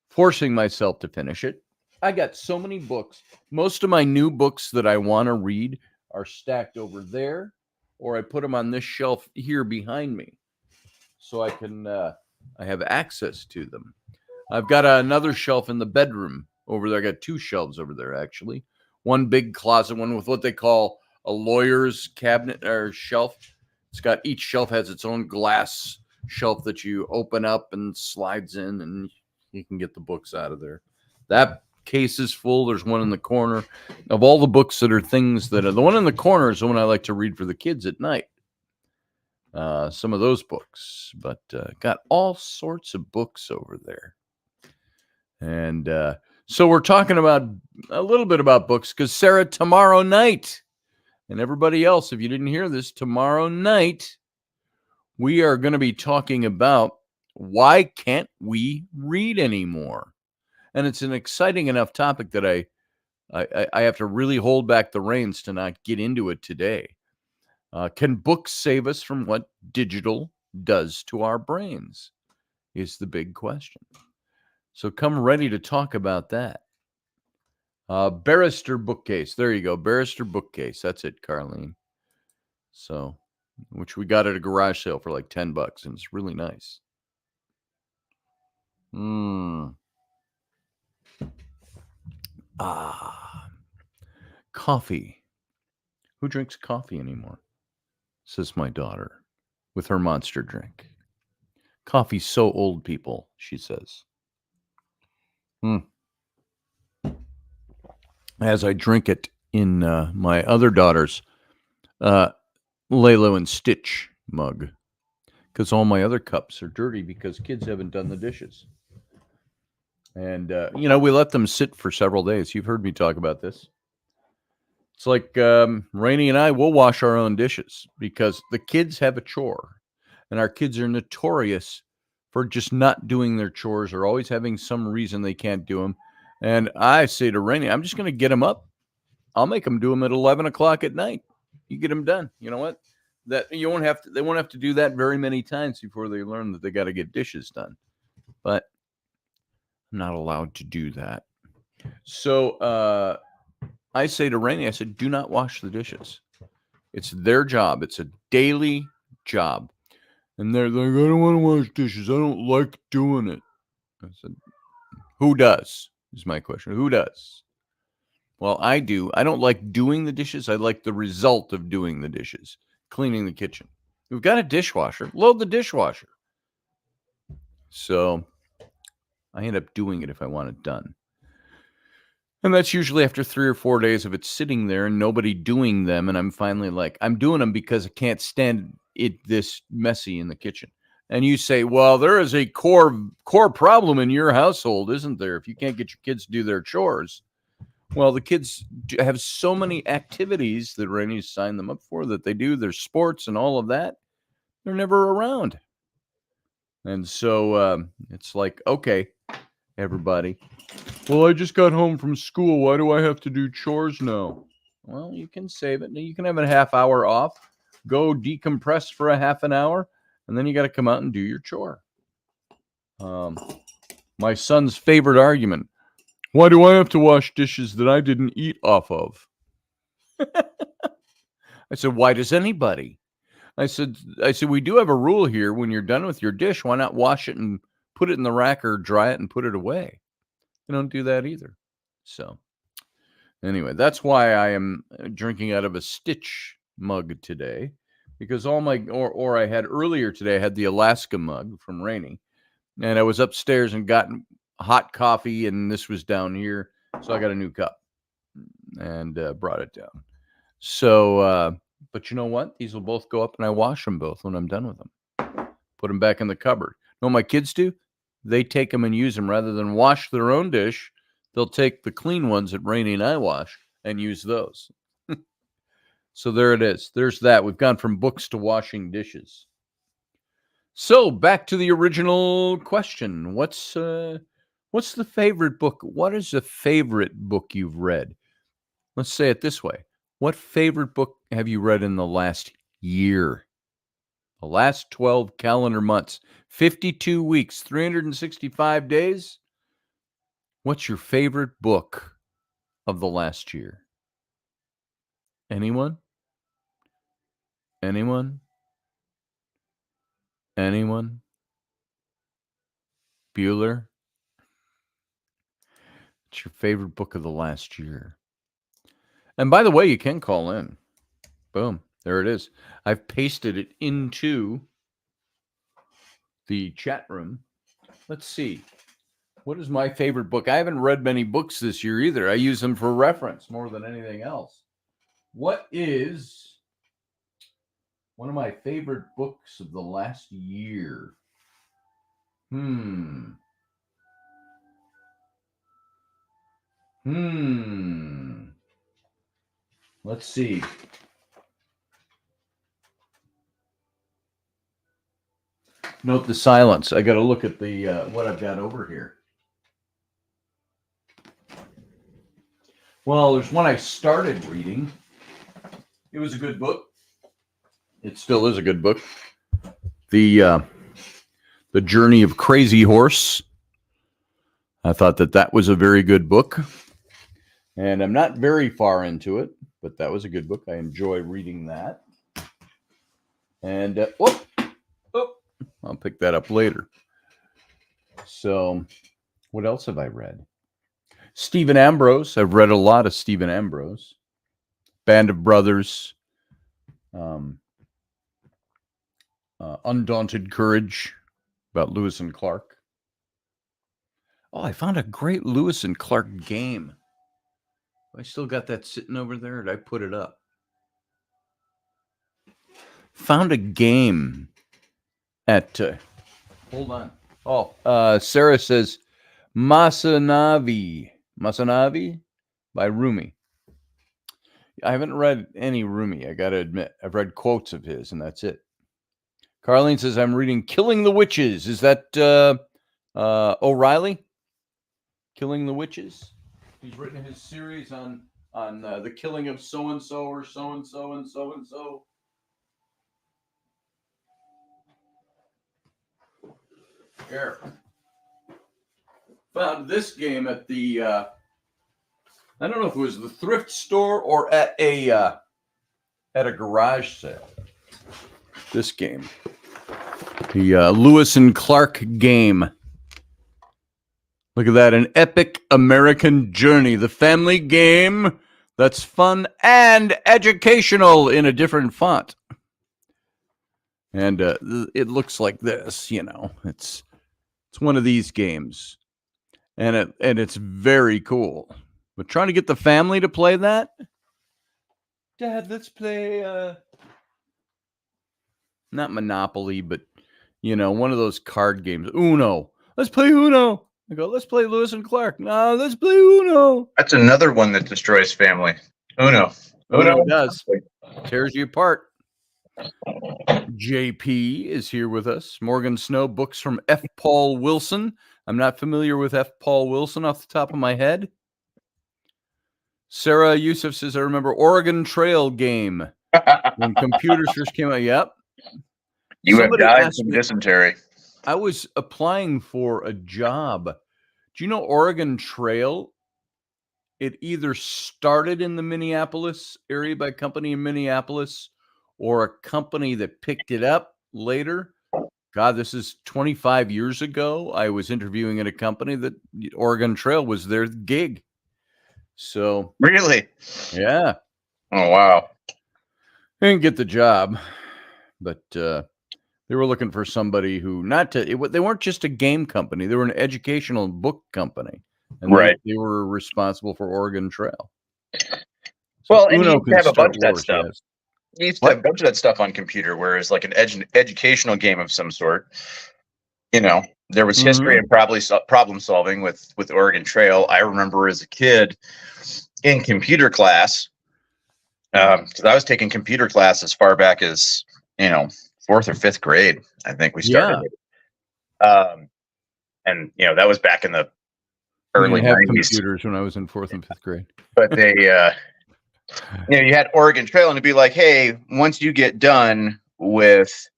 [SPEAKER 1] Forcing myself to finish it. I got so many books. Most of my new books that I want to read are stacked over there, or I put them on this shelf here behind me so I can, I have access to them. I've got another shelf in the bedroom over there. I got two shelves over there, actually. One big closet, one with what they call a lawyer's cabinet or shelf. It's got, each shelf has its own glass shelf that you open up and slides in, and you can get the books out of there. That case is full. There's one in the corner. Of all the books that are things that are, the one in the corner is the one I like to read for the kids at night. Some of those books, but got all sorts of books over there. And so we're talking about a little bit about books because Sarah, tomorrow night, and everybody else, if you didn't hear this, tomorrow night, we are going to be talking about why can't we read anymore? And it's an exciting enough topic that I have to really hold back the reins to not get into it today. Can books save us from what digital does to our brains? Is the big question. So come ready to talk about that. Barrister Bookcase. There you go. Barrister Bookcase. That's it, Carlene. So, which we got at a garage sale for like $10, and it's really nice. Coffee. Who drinks coffee anymore? Says my daughter with her monster drink. Coffee's so old, people, she says. As I drink it in my other daughter's Lalo and Stitch mug, because all my other cups are dirty because kids haven't done the dishes. And, we let them sit for several days. You've heard me talk about this. It's like Raini and I will wash our own dishes because the kids have a chore. And our kids are notorious for just not doing their chores or always having some reason they can't do them. And I say to Rainey, I'm just going to get them up. I'll make them do them at 11 o'clock at night. You get them done. You know what? That they won't have to do that very many times before they learn that they got to get dishes done. But I'm not allowed to do that. So I say to Rainey, I said, do not wash the dishes. It's their job. It's a daily job. And they're like, I don't want to wash dishes. I don't like doing it. I said, who does? Is my question. Who does? Well, I do. I don't like doing the dishes. I like the result of doing the dishes, cleaning the kitchen. We've got a dishwasher. Load the dishwasher. So I end up doing it if I want it done. And that's usually after 3 or 4 days of it sitting there and nobody doing them. And I'm finally like, I'm doing them because I can't stand it this messy in the kitchen. And you say, well, there is a core problem in your household, isn't there? If you can't get your kids to do their chores. Well, the kids have so many activities that Rainey's signed them up for that they do, their sports and all of that. They're never around. And so it's like, okay, everybody. Well, I just got home from school. Why do I have to do chores now? Well, you can save it. You can have a half hour off, go decompress for a half an hour, and then you got to come out and do your chore. My son's favorite argument. Why do I have to wash dishes that I didn't eat off of? I said, why does anybody? I said, we do have a rule here. When you're done with your dish, why not wash it and put it in the rack or dry it and put it away? They don't do that either. So anyway, that's why I am drinking out of a Stitch mug today, because all my, or I had earlier today, I had the Alaska mug from Raini, and I was upstairs and gotten hot coffee, and this was down here. So I got a new cup and brought it down. So, but you know what? These will both go up, and I wash them both when I'm done with them. Put them back in the cupboard. You know what my kids do? They take them and use them rather than wash their own dish. They'll take the clean ones that Rainy and I wash and use those. So there it is. There's that. We've gone from books to washing dishes. So back to the original question. What's the favorite book? What is the favorite book you've read? Let's say it this way. What favorite book have you read in the last year? The last 12 calendar months, 52 weeks, 365 days. What's your favorite book of the last year? Anyone? Anyone? Anyone? Bueller? What's your favorite book of the last year? And by the way, you can call in. Boom. There it is. I've pasted it into the chat room. Let's see. What is my favorite book? I haven't read many books this year either. I use them for reference more than anything else. What is one of my favorite books of the last year? Let's see. Note the silence. I got to look at the what I've got over here. Well, there's one I started reading. It was a good book. It still is a good book. The Journey of Crazy Horse. I thought that was a very good book. And I'm not very far into it, but that was a good book. I enjoy reading that. And I'll pick that up later. So what else have I read? Stephen Ambrose. I've read a lot of Stephen Ambrose. Band of Brothers. Undaunted Courage, about Lewis and Clark. Oh, I found a great Lewis and Clark game. I still got that sitting over there, or did I put it up? Found a game at, hold on. Oh, Sarah says, Masanavi by Rumi. I haven't read any Rumi, I got to admit. I've read quotes of his, and that's it. Carlene says, I'm reading Killing the Witches. Is that O'Reilly? Killing the Witches? He's written his series on the killing of so-and-so or so-and-so and so-and-so. Here. Found this game at the, I don't know if it was the thrift store or at a garage sale. This game. The Lewis and Clark game. Look at that, an epic American journey. The family game that's fun and educational in a different font. And it looks like this, you know. It's one of these games. And it's very cool. But trying to get the family to play that? Dad, let's play not Monopoly, but you know, one of those card games. Uno. Let's play Uno. I go, let's play Lewis and Clark. No, let's play Uno.
[SPEAKER 3] That's another one that destroys family. Uno.
[SPEAKER 1] Uno does. Tears you apart. JP is here with us. Morgan Snow, books from F. Paul Wilson. I'm not familiar with F. Paul Wilson off the top of my head. Sarah Yusuf says, I remember Oregon Trail game when computers first came out. Yep.
[SPEAKER 3] You
[SPEAKER 1] Somebody
[SPEAKER 3] have died
[SPEAKER 1] asked
[SPEAKER 3] from
[SPEAKER 1] me-
[SPEAKER 3] dysentery.
[SPEAKER 1] I was applying for a job. Do you know Oregon Trail? It either started in the Minneapolis area by a company in Minneapolis or a company that picked it up later. God, this is 25 years ago. I was interviewing at a company that Oregon Trail was their gig. So,
[SPEAKER 3] Really?
[SPEAKER 1] yeah,
[SPEAKER 3] Oh, wow.
[SPEAKER 1] I didn't get the job, but they were looking for somebody who they weren't just a game company. They were an educational book company. And
[SPEAKER 3] Right.
[SPEAKER 1] they were responsible for Oregon Trail. So
[SPEAKER 3] Well, and you
[SPEAKER 1] Uno
[SPEAKER 3] used to
[SPEAKER 1] can
[SPEAKER 3] have a
[SPEAKER 1] start
[SPEAKER 3] bunch of that
[SPEAKER 1] wars,
[SPEAKER 3] stuff.
[SPEAKER 1] yes.
[SPEAKER 3] You used to have a bunch of that stuff on computer, whereas like an educational game of some sort, there was history and probably problem solving with Oregon Trail. I remember as a kid in computer class, because I was taking computer class as far back as, 4th or 5th grade. I think we started it. And, that was back in the
[SPEAKER 1] We
[SPEAKER 3] early
[SPEAKER 1] didn't have
[SPEAKER 3] 90s.
[SPEAKER 1] computers when I was in 4th and 5th grade.
[SPEAKER 3] But they, you had Oregon Trail, and it'd be like, hey, once you get done with,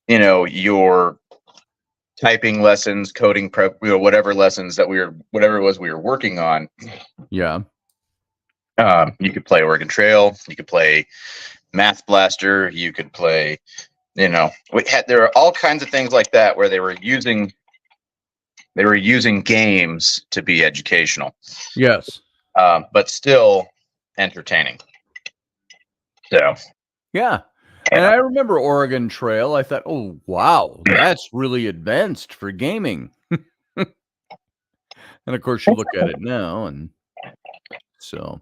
[SPEAKER 3] your typing lessons, coding prep, whatever lessons whatever it was we were working on.
[SPEAKER 1] Yeah.
[SPEAKER 3] You could play Oregon Trail. You could play Math Blaster. You could play, there are all kinds of things like that where they were using games to be educational.
[SPEAKER 1] Yes.
[SPEAKER 3] But still entertaining. So.
[SPEAKER 1] Yeah. And I remember Oregon Trail. I thought, oh, wow, that's really advanced for gaming. And of course, you look at it now. And so,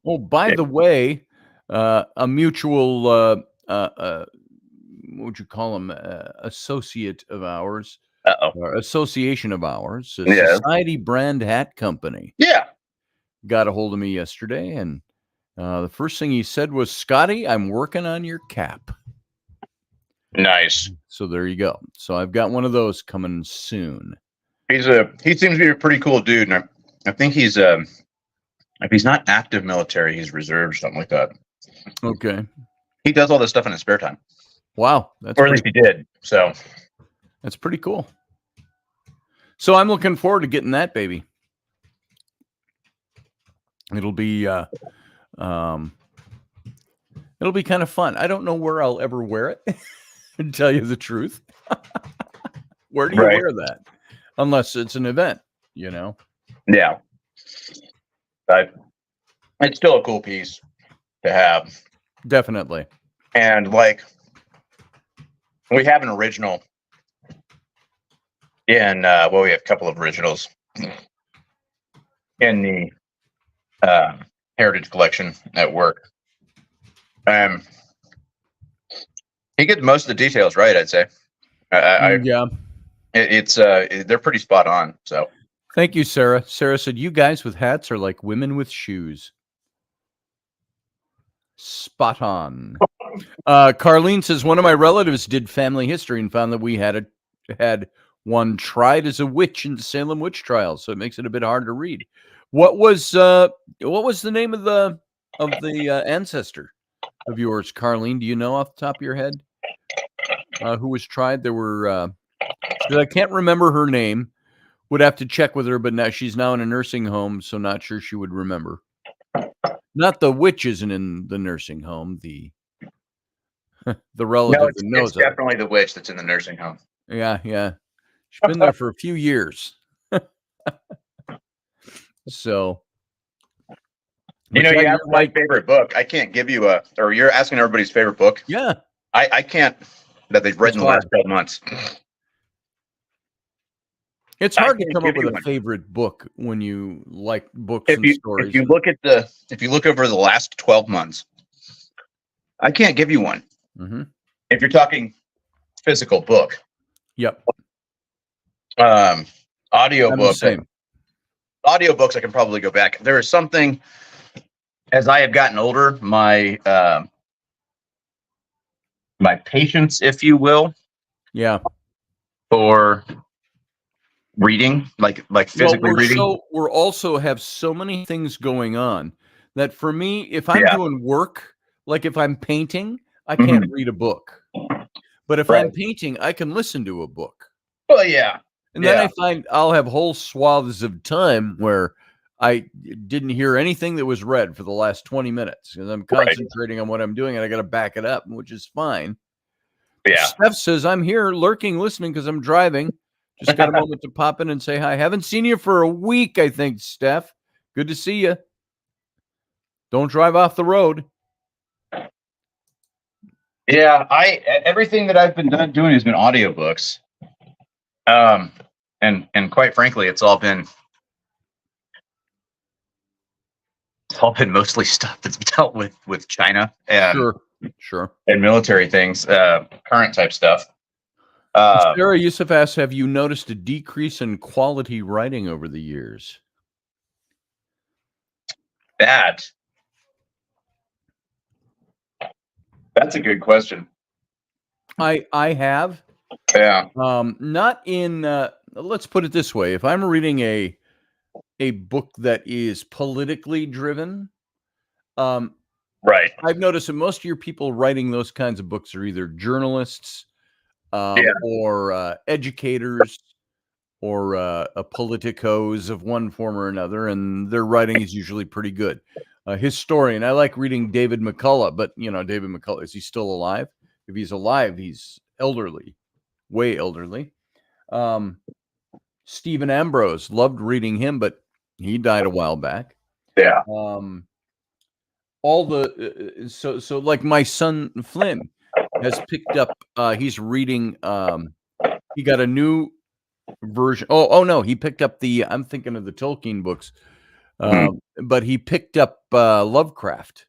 [SPEAKER 1] oh, by the way, a mutual, what would you call them? Associate of ours, or association of ours, Society Brand Hat Company.
[SPEAKER 3] Yeah.
[SPEAKER 1] Got a hold of me yesterday, and the first thing he said was, Scotty, I'm working on your cap.
[SPEAKER 3] Nice.
[SPEAKER 1] So there you go. So I've got one of those coming soon.
[SPEAKER 3] He seems to be a pretty cool dude, and I think he's if he's not active military, he's reserved, something like that.
[SPEAKER 1] Okay.
[SPEAKER 3] He does all this stuff in his spare time.
[SPEAKER 1] Wow.
[SPEAKER 3] Or at least he did. So
[SPEAKER 1] that's pretty cool. So I'm looking forward to getting that baby. It'll be kind of fun. I don't know where I'll ever wear it, to tell you the truth. Where do you wear that? Unless it's an event,
[SPEAKER 3] Yeah. But it's still a cool piece to have.
[SPEAKER 1] Definitely.
[SPEAKER 3] And we have an original in we have a couple of originals in the Heritage Collection at work. He gets most of the details right, I'd say.
[SPEAKER 1] Yeah.
[SPEAKER 3] They're pretty spot on. So
[SPEAKER 1] thank you, Sarah. Sarah said, you guys with hats are like women with shoes. Spot on. Carlene says, one of my relatives did family history and found that we had one tried as a witch in the Salem witch trials, so it makes it a bit hard to read. What was the name of the ancestor of yours, Carlene? Do you know off the top of your head who was tried? There were I can't remember her name. Would have to check with her, but now she's now in a nursing home, so not sure she would remember. Not the witch isn't in the nursing home. The relative that knows
[SPEAKER 3] it's definitely the witch that's in the nursing home.
[SPEAKER 1] Yeah. She's been there for a few years. So,
[SPEAKER 3] you have my favorite book. I can't give you or you're asking everybody's favorite book.
[SPEAKER 1] Yeah.
[SPEAKER 3] I can't, that they've read in the last 12 months.
[SPEAKER 1] It's hard to come up with a favorite book when you like books and stories.
[SPEAKER 3] If you look over the last 12 months, I can't give you one.
[SPEAKER 1] Mm-hmm.
[SPEAKER 3] If you're talking physical book.
[SPEAKER 1] Yep.
[SPEAKER 3] Audiobooks, I can probably go back. There is something, as I have gotten older, my patience, if you will,
[SPEAKER 1] yeah,
[SPEAKER 3] for reading, like
[SPEAKER 1] Well,
[SPEAKER 3] physically reading.
[SPEAKER 1] we're also have so many things going on that for me, if I'm
[SPEAKER 3] Yeah.
[SPEAKER 1] doing work, like if I'm painting, I
[SPEAKER 3] Mhm.
[SPEAKER 1] can't read a book. But if
[SPEAKER 3] Right.
[SPEAKER 1] I'm painting, I can listen to a book.
[SPEAKER 3] Well, yeah.
[SPEAKER 1] And then
[SPEAKER 3] Yeah.
[SPEAKER 1] I find I'll have whole swaths of time where I didn't hear anything that was read for the last 20 minutes because I'm
[SPEAKER 3] Right.
[SPEAKER 1] concentrating on what I'm doing and I got to back it up, which is fine.
[SPEAKER 3] Yeah.
[SPEAKER 1] Steph says, I'm here lurking, listening because I'm driving. Just got a moment to pop in and say hi. Haven't seen you for a week, I think, Steph. Good to see you. Don't drive off the road.
[SPEAKER 3] Yeah. Everything that I've been doing has been audiobooks. And quite frankly, it's all been mostly stuff that's dealt with China and
[SPEAKER 1] Sure.
[SPEAKER 3] and military things, current type stuff.
[SPEAKER 1] Sarah Yusuf asks, have you noticed a decrease in quality writing over the years?
[SPEAKER 3] That's a good question.
[SPEAKER 1] I have.
[SPEAKER 3] Yeah.
[SPEAKER 1] Not in let's put it this way. If I'm reading a book that is politically driven,
[SPEAKER 3] Right.
[SPEAKER 1] I've noticed that most of your people writing those kinds of books are either journalists or educators or politicos of one form or another, and their writing is usually pretty good. A historian, I like reading David McCullough, but David McCullough, is he still alive? If he's alive, he's elderly, way elderly. Stephen Ambrose, loved reading him, but he died a while back.
[SPEAKER 3] Yeah.
[SPEAKER 1] All the so like my son Flynn has picked up. He's reading. He got a new version. Oh no, he picked up the. I'm thinking of the Tolkien books, but he picked up Lovecraft,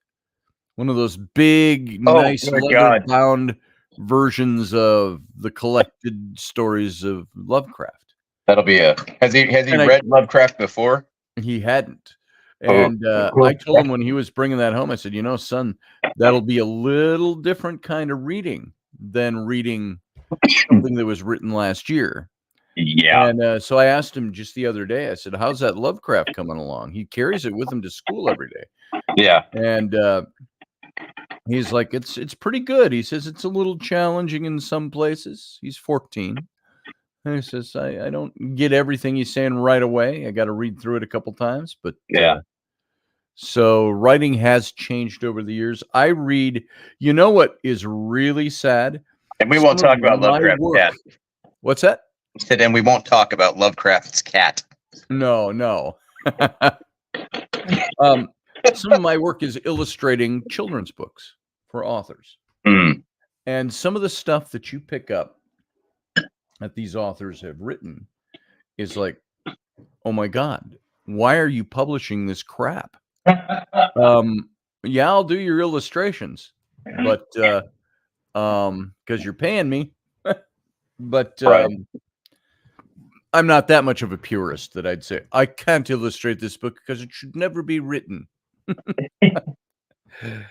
[SPEAKER 1] one of those big, nice leather-bound versions of the collected stories of Lovecraft.
[SPEAKER 3] That'll be has he read Lovecraft before?
[SPEAKER 1] He hadn't. And I told him when he was bringing that home, I said, son, that'll be a little different kind of reading than reading something that was written last year.
[SPEAKER 3] Yeah.
[SPEAKER 1] And so I asked him just the other day, I said, how's that Lovecraft coming along? He carries it with him to school every day.
[SPEAKER 3] Yeah.
[SPEAKER 1] And he's like, it's pretty good. He says it's a little challenging in some places. He's 14. And he says, I don't get everything he's saying right away. I got to read through it a couple times. But so writing has changed over the years. I read, what is really sad?
[SPEAKER 3] And we won't talk about Lovecraft's cat.
[SPEAKER 1] What's that?
[SPEAKER 3] And we won't talk about Lovecraft's cat.
[SPEAKER 1] No. Some of my work is illustrating children's books for authors. And some of the stuff that you pick up that these authors have written is like, oh my God, why are you publishing this crap? Yeah, I'll do your illustrations, but because you're paying me. But I'm not that much of a purist that I'd say I can't illustrate this book because it should never be written.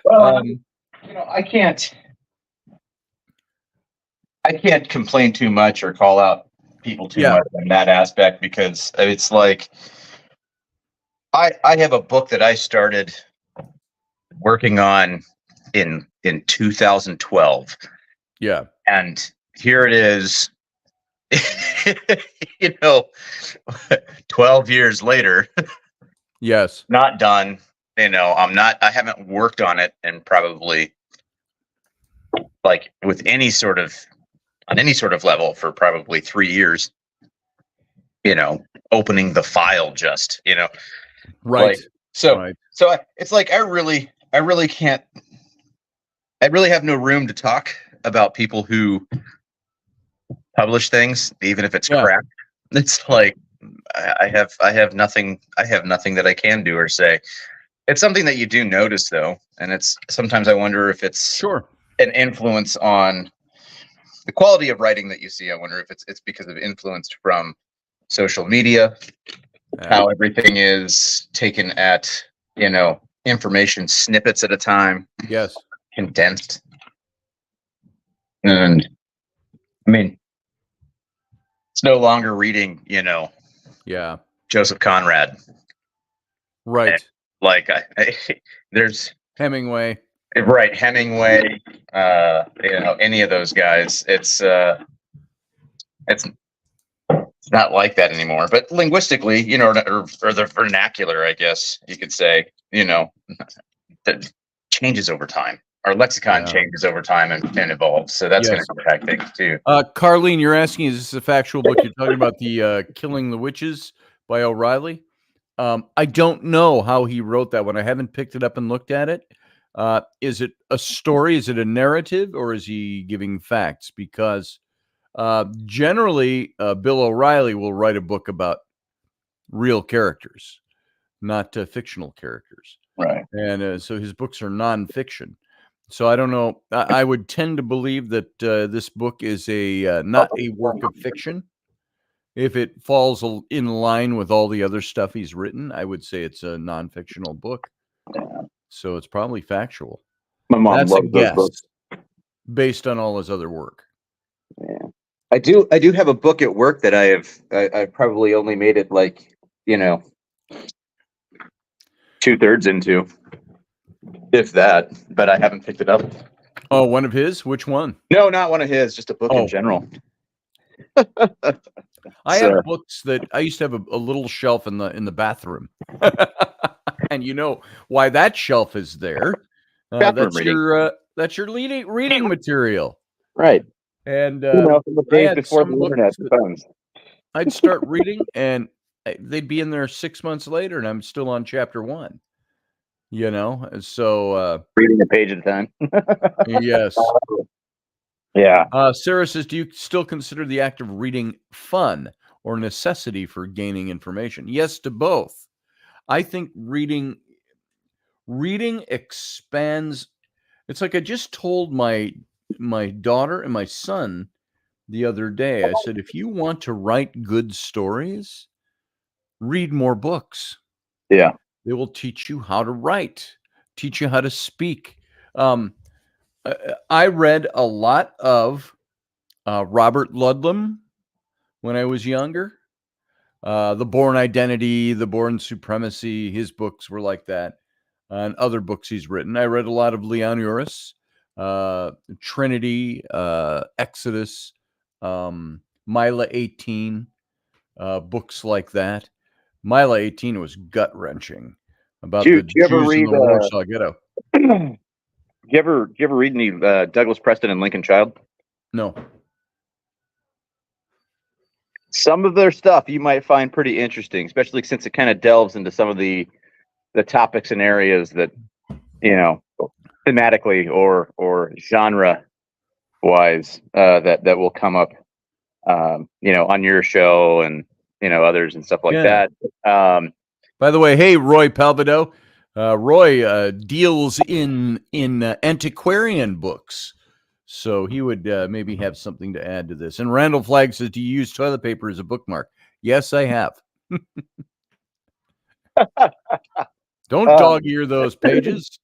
[SPEAKER 3] Well, I can't complain too much or call out people too much in that aspect, because it's like I have a book that I started working on in 2012.
[SPEAKER 1] Yeah.
[SPEAKER 3] And here it is, 12 years later.
[SPEAKER 1] Yes.
[SPEAKER 3] Not done. I haven't worked on it and probably like with any sort of level for probably 3 years, opening the file just,
[SPEAKER 1] right.
[SPEAKER 3] So it's like, I really have no room to talk about people who publish things, even if it's crap. It's like, I have nothing that I can do or say. It's something that you do notice though. And it's sometimes I wonder if it's an influence on the quality of writing that you see. I wonder if it's because of influence from social media, how everything is taken at, information snippets at a time.
[SPEAKER 1] Yes.
[SPEAKER 3] Condensed. And I mean, It's no longer reading,
[SPEAKER 1] Yeah.
[SPEAKER 3] Joseph Conrad.
[SPEAKER 1] Right.
[SPEAKER 3] Like there's
[SPEAKER 1] Hemingway.
[SPEAKER 3] right Hemingway, any of those guys. It's not like that anymore. But linguistically, or the vernacular, I guess you could say, that changes over time. Our lexicon changes over time and evolves. So that's going to impact things too.
[SPEAKER 1] Carlene, you're asking, is this a factual book? You're talking about the Killing the Witches by O'Reilly? I don't know how he wrote that one. I haven't picked it up and looked at it. Is it a story? Is it a narrative? Or is he giving facts? Because generally, Bill O'Reilly will write a book about real characters, not fictional characters.
[SPEAKER 3] Right.
[SPEAKER 1] And so his books are nonfiction. So I don't know. I would tend to believe that this book is not a work of fiction. If it falls in line with all the other stuff he's written, I would say it's a non-fictional book.
[SPEAKER 3] Yeah.
[SPEAKER 1] So it's probably factual.
[SPEAKER 3] My mom
[SPEAKER 1] That's a
[SPEAKER 3] loves those
[SPEAKER 1] guess
[SPEAKER 3] books.
[SPEAKER 1] based on all his other work.
[SPEAKER 3] Yeah. I do have a book at work that I probably only made it 2/3 into, if that, but I haven't picked it up.
[SPEAKER 1] Oh, one of his? Which one?
[SPEAKER 3] No, not one of his, just a book in general.
[SPEAKER 1] I have books that I used to have a little shelf in the bathroom. And you know why that shelf is there. That's your reading material.
[SPEAKER 3] Right.
[SPEAKER 1] And
[SPEAKER 3] the days before the internet phones.
[SPEAKER 1] I'd start reading and they'd be in there 6 months later and I'm still on chapter 1. So
[SPEAKER 3] reading a page at a time.
[SPEAKER 1] Yes.
[SPEAKER 3] Yeah.
[SPEAKER 1] Sarah says, do you still consider the act of reading fun or necessity for gaining information? Yes to both. I think reading expands. It's like I just told my daughter and my son the other day. I said, if you want to write good stories, read more books.
[SPEAKER 3] Yeah.
[SPEAKER 1] They will teach you how to write, teach you how to speak. I read a lot of Robert Ludlum when I was younger. The Born Identity, The Born Supremacy, his books were like that. And other books he's written. I read a lot of Leon Uris, Trinity, Exodus, Mila 18, books like that. Mila 18 was gut-wrenching about the Jews in the Warsaw Ghetto.
[SPEAKER 3] Do you ever read any Douglas Preston and Lincoln Child?
[SPEAKER 1] No.
[SPEAKER 3] Some of their stuff you might find pretty interesting, especially since it kind of delves into some of the topics and areas that, thematically or genre wise, that will come up, on your show and, others and stuff like that.
[SPEAKER 1] By the way, hey, Roy Palvido. Roy deals in antiquarian books. So he would maybe have something to add to this. And Randall Flagg says, do you use toilet paper as a bookmark? Yes, I have. Don't dog ear those pages.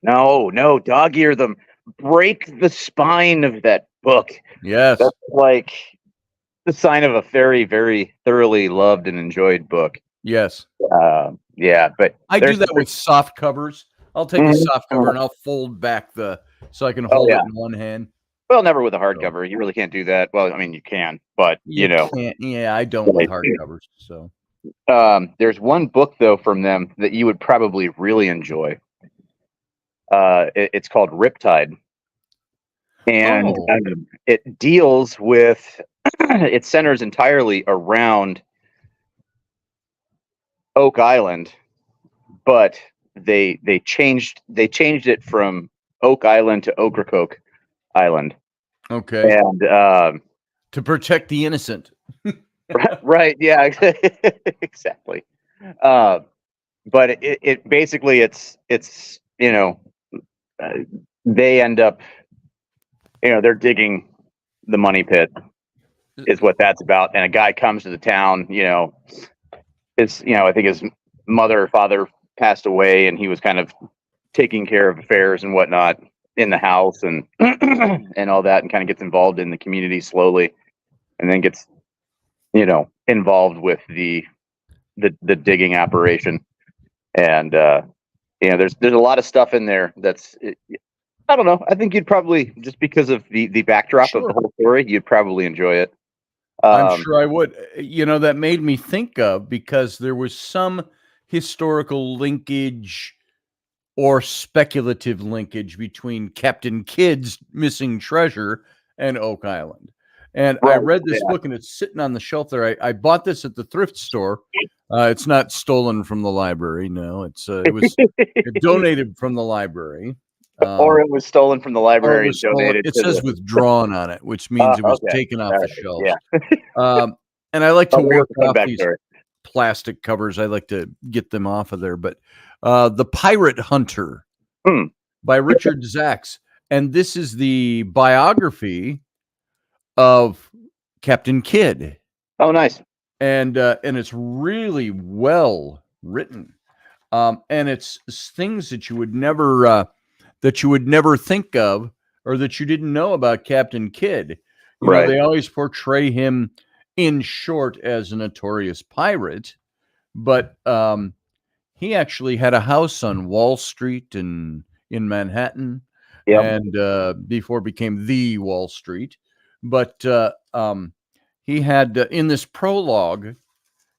[SPEAKER 3] No, dog ear them. Break the spine of that book.
[SPEAKER 1] Yes.
[SPEAKER 3] That's like the sign of a very, very thoroughly loved and enjoyed book.
[SPEAKER 1] Yes.
[SPEAKER 3] Yeah, but
[SPEAKER 1] I do that with soft covers. I'll take a soft cover and I'll fold back so I can hold it in one hand.
[SPEAKER 3] Well, never with a hardcover. You really can't do that. Well, I mean, you can, but you
[SPEAKER 1] can't. Yeah, I don't with hardcovers. So
[SPEAKER 3] there's one book though from them that you would probably really enjoy. It's called Riptide, and it deals with. It centers entirely around Oak Island, but they changed it from Oak Island to Ocracoke Island.
[SPEAKER 1] Okay.
[SPEAKER 3] And
[SPEAKER 1] to protect the innocent.
[SPEAKER 3] Right. Yeah. Exactly. But it basically it's they end up they're digging the money pit is what that's about, and a guy comes to the town. I think his mother or father passed away, and he was kind of taking care of affairs and whatnot in the house and and all that, and kind of gets involved in the community slowly, and then gets involved with the digging operation, and there's a lot of stuff in there that's. I don't know. I think you'd probably, just because of the backdrop of the whole story, you'd probably enjoy it.
[SPEAKER 1] I'm sure I would. That made me think of, because there was some historical linkage or speculative linkage between Captain Kidd's missing treasure and Oak Island. And I read this book, and it's sitting on the shelf there. I bought this at the thrift store. It's not stolen from the library. No, it was donated from the library.
[SPEAKER 3] Or it was stolen from the library and donated.
[SPEAKER 1] It says withdrawn on it, which means it was taken off the shelf.
[SPEAKER 3] Yeah.
[SPEAKER 1] And I like to work off these plastic covers. I like to get them off of there. But The Pirate Hunter by Richard Zacks. And this is the biography of Captain Kidd.
[SPEAKER 3] Oh, nice.
[SPEAKER 1] And it's really well written. And it's things that you would never think of, or that you didn't know about Captain Kidd. They always portray him in short as a notorious pirate, but he actually had a house on Wall Street in Manhattan, and before it became the Wall Street. But he had in this prologue,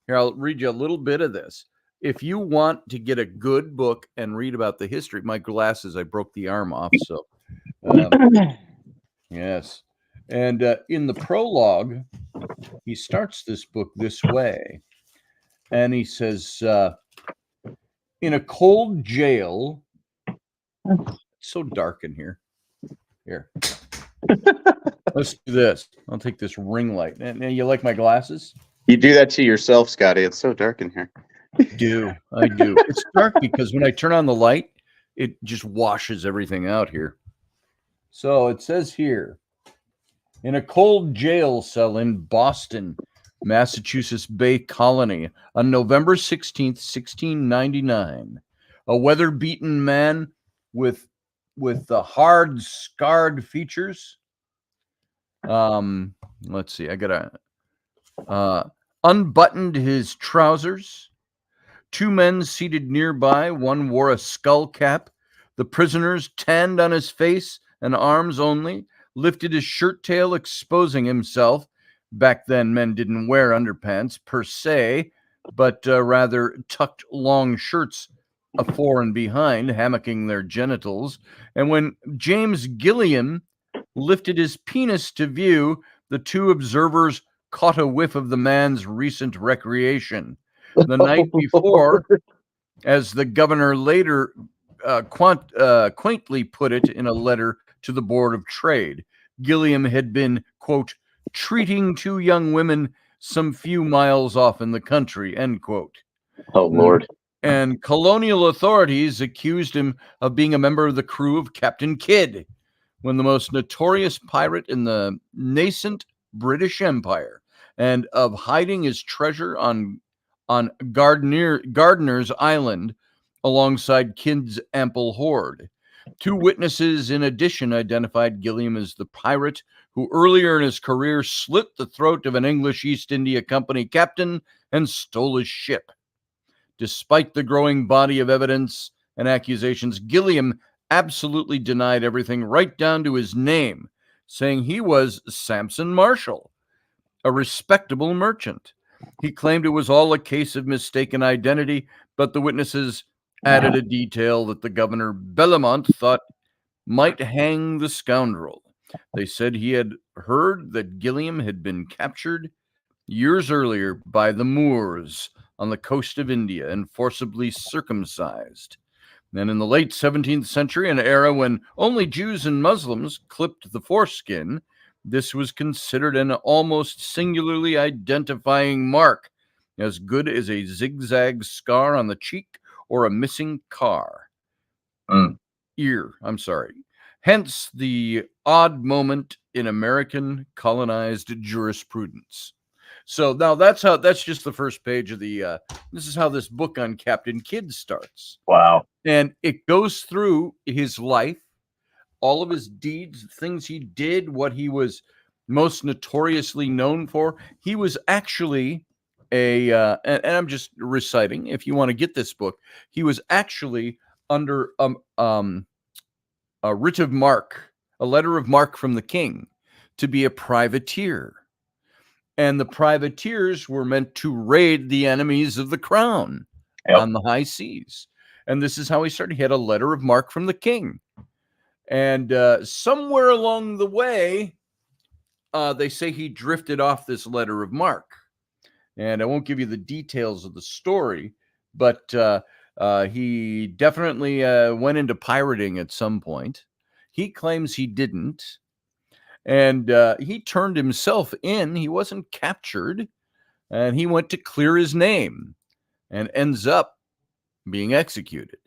[SPEAKER 1] here, I'll read you a little bit of this. If you want to get a good book and read about the history, my glasses, I broke the arm off. So, yes. And in the prologue, he starts this book this way. And he says, in a cold jail, it's so dark in here. Here. Let's do this. I'll take this ring light. And you like my glasses?
[SPEAKER 3] You do that to yourself, Scotty. It's so dark in here.
[SPEAKER 1] I do. It's dark because when I turn on the light, it just washes everything out here. So it says here, in a cold jail cell in Boston, Massachusetts Bay Colony, on November 16th, 1699, a weather-beaten man with the hard, scarred features. Let's see. I gotta unbuttoned his trousers. Two men seated nearby. One wore a skull cap. The prisoners, tanned on his face and arms only, lifted his shirt tail, exposing himself. Back then, men didn't wear underpants per se, but rather tucked long shirts afore and behind, hammocking their genitals. And when James Gilliam lifted his penis to view, the two observers caught a whiff of the man's recent recreation. The night before, as the governor later quaintly put it in a letter to the Board of Trade, Gilliam had been, quote, treating two young women some few miles off in the country, end quote.
[SPEAKER 3] Oh, Lord.
[SPEAKER 1] And colonial authorities accused him of being a member of the crew of Captain Kidd, when the most notorious pirate in the nascent British Empire, and of hiding his treasure on Gardiner's Island alongside Kidd's ample hoard. Two witnesses, in addition, identified Gilliam as the pirate who earlier in his career slit the throat of an English East India Company captain and stole his ship. Despite the growing body of evidence and accusations, Gilliam absolutely denied everything, right down to his name, saying he was Samson Marshall, a respectable merchant. He claimed it was all a case of mistaken identity, but the witnesses added a detail that the governor Bellamont thought might hang the scoundrel. They said he had heard that Gilliam had been captured years earlier by the Moors on the coast of India and forcibly circumcised. Then in the late 17th century, an era when only Jews and Muslims clipped the foreskin, this was considered an almost singularly identifying mark, as good as a zigzag scar on the cheek or a missing ear. Hence the odd moment in American colonized jurisprudence. So now that's just the first page of the, this is how this book on Captain Kidd starts.
[SPEAKER 3] Wow.
[SPEAKER 1] And it goes through his life, all of his deeds, things he did, what he was, most notoriously known for, he was actually and I'm just reciting, if you want to get this book, he was actually under a writ of marque, a letter of marque from the king to be a privateer. And the privateers were meant to raid the enemies of the crown on the high seas. And this is how he started. He had a letter of marque from the king. And somewhere along the way, they say he drifted off this letter of marque. And I won't give you the details of the story, but he definitely went into pirating at some point. He claims he didn't. And he turned himself in. He wasn't captured. And he went to clear his name and ends up being executed.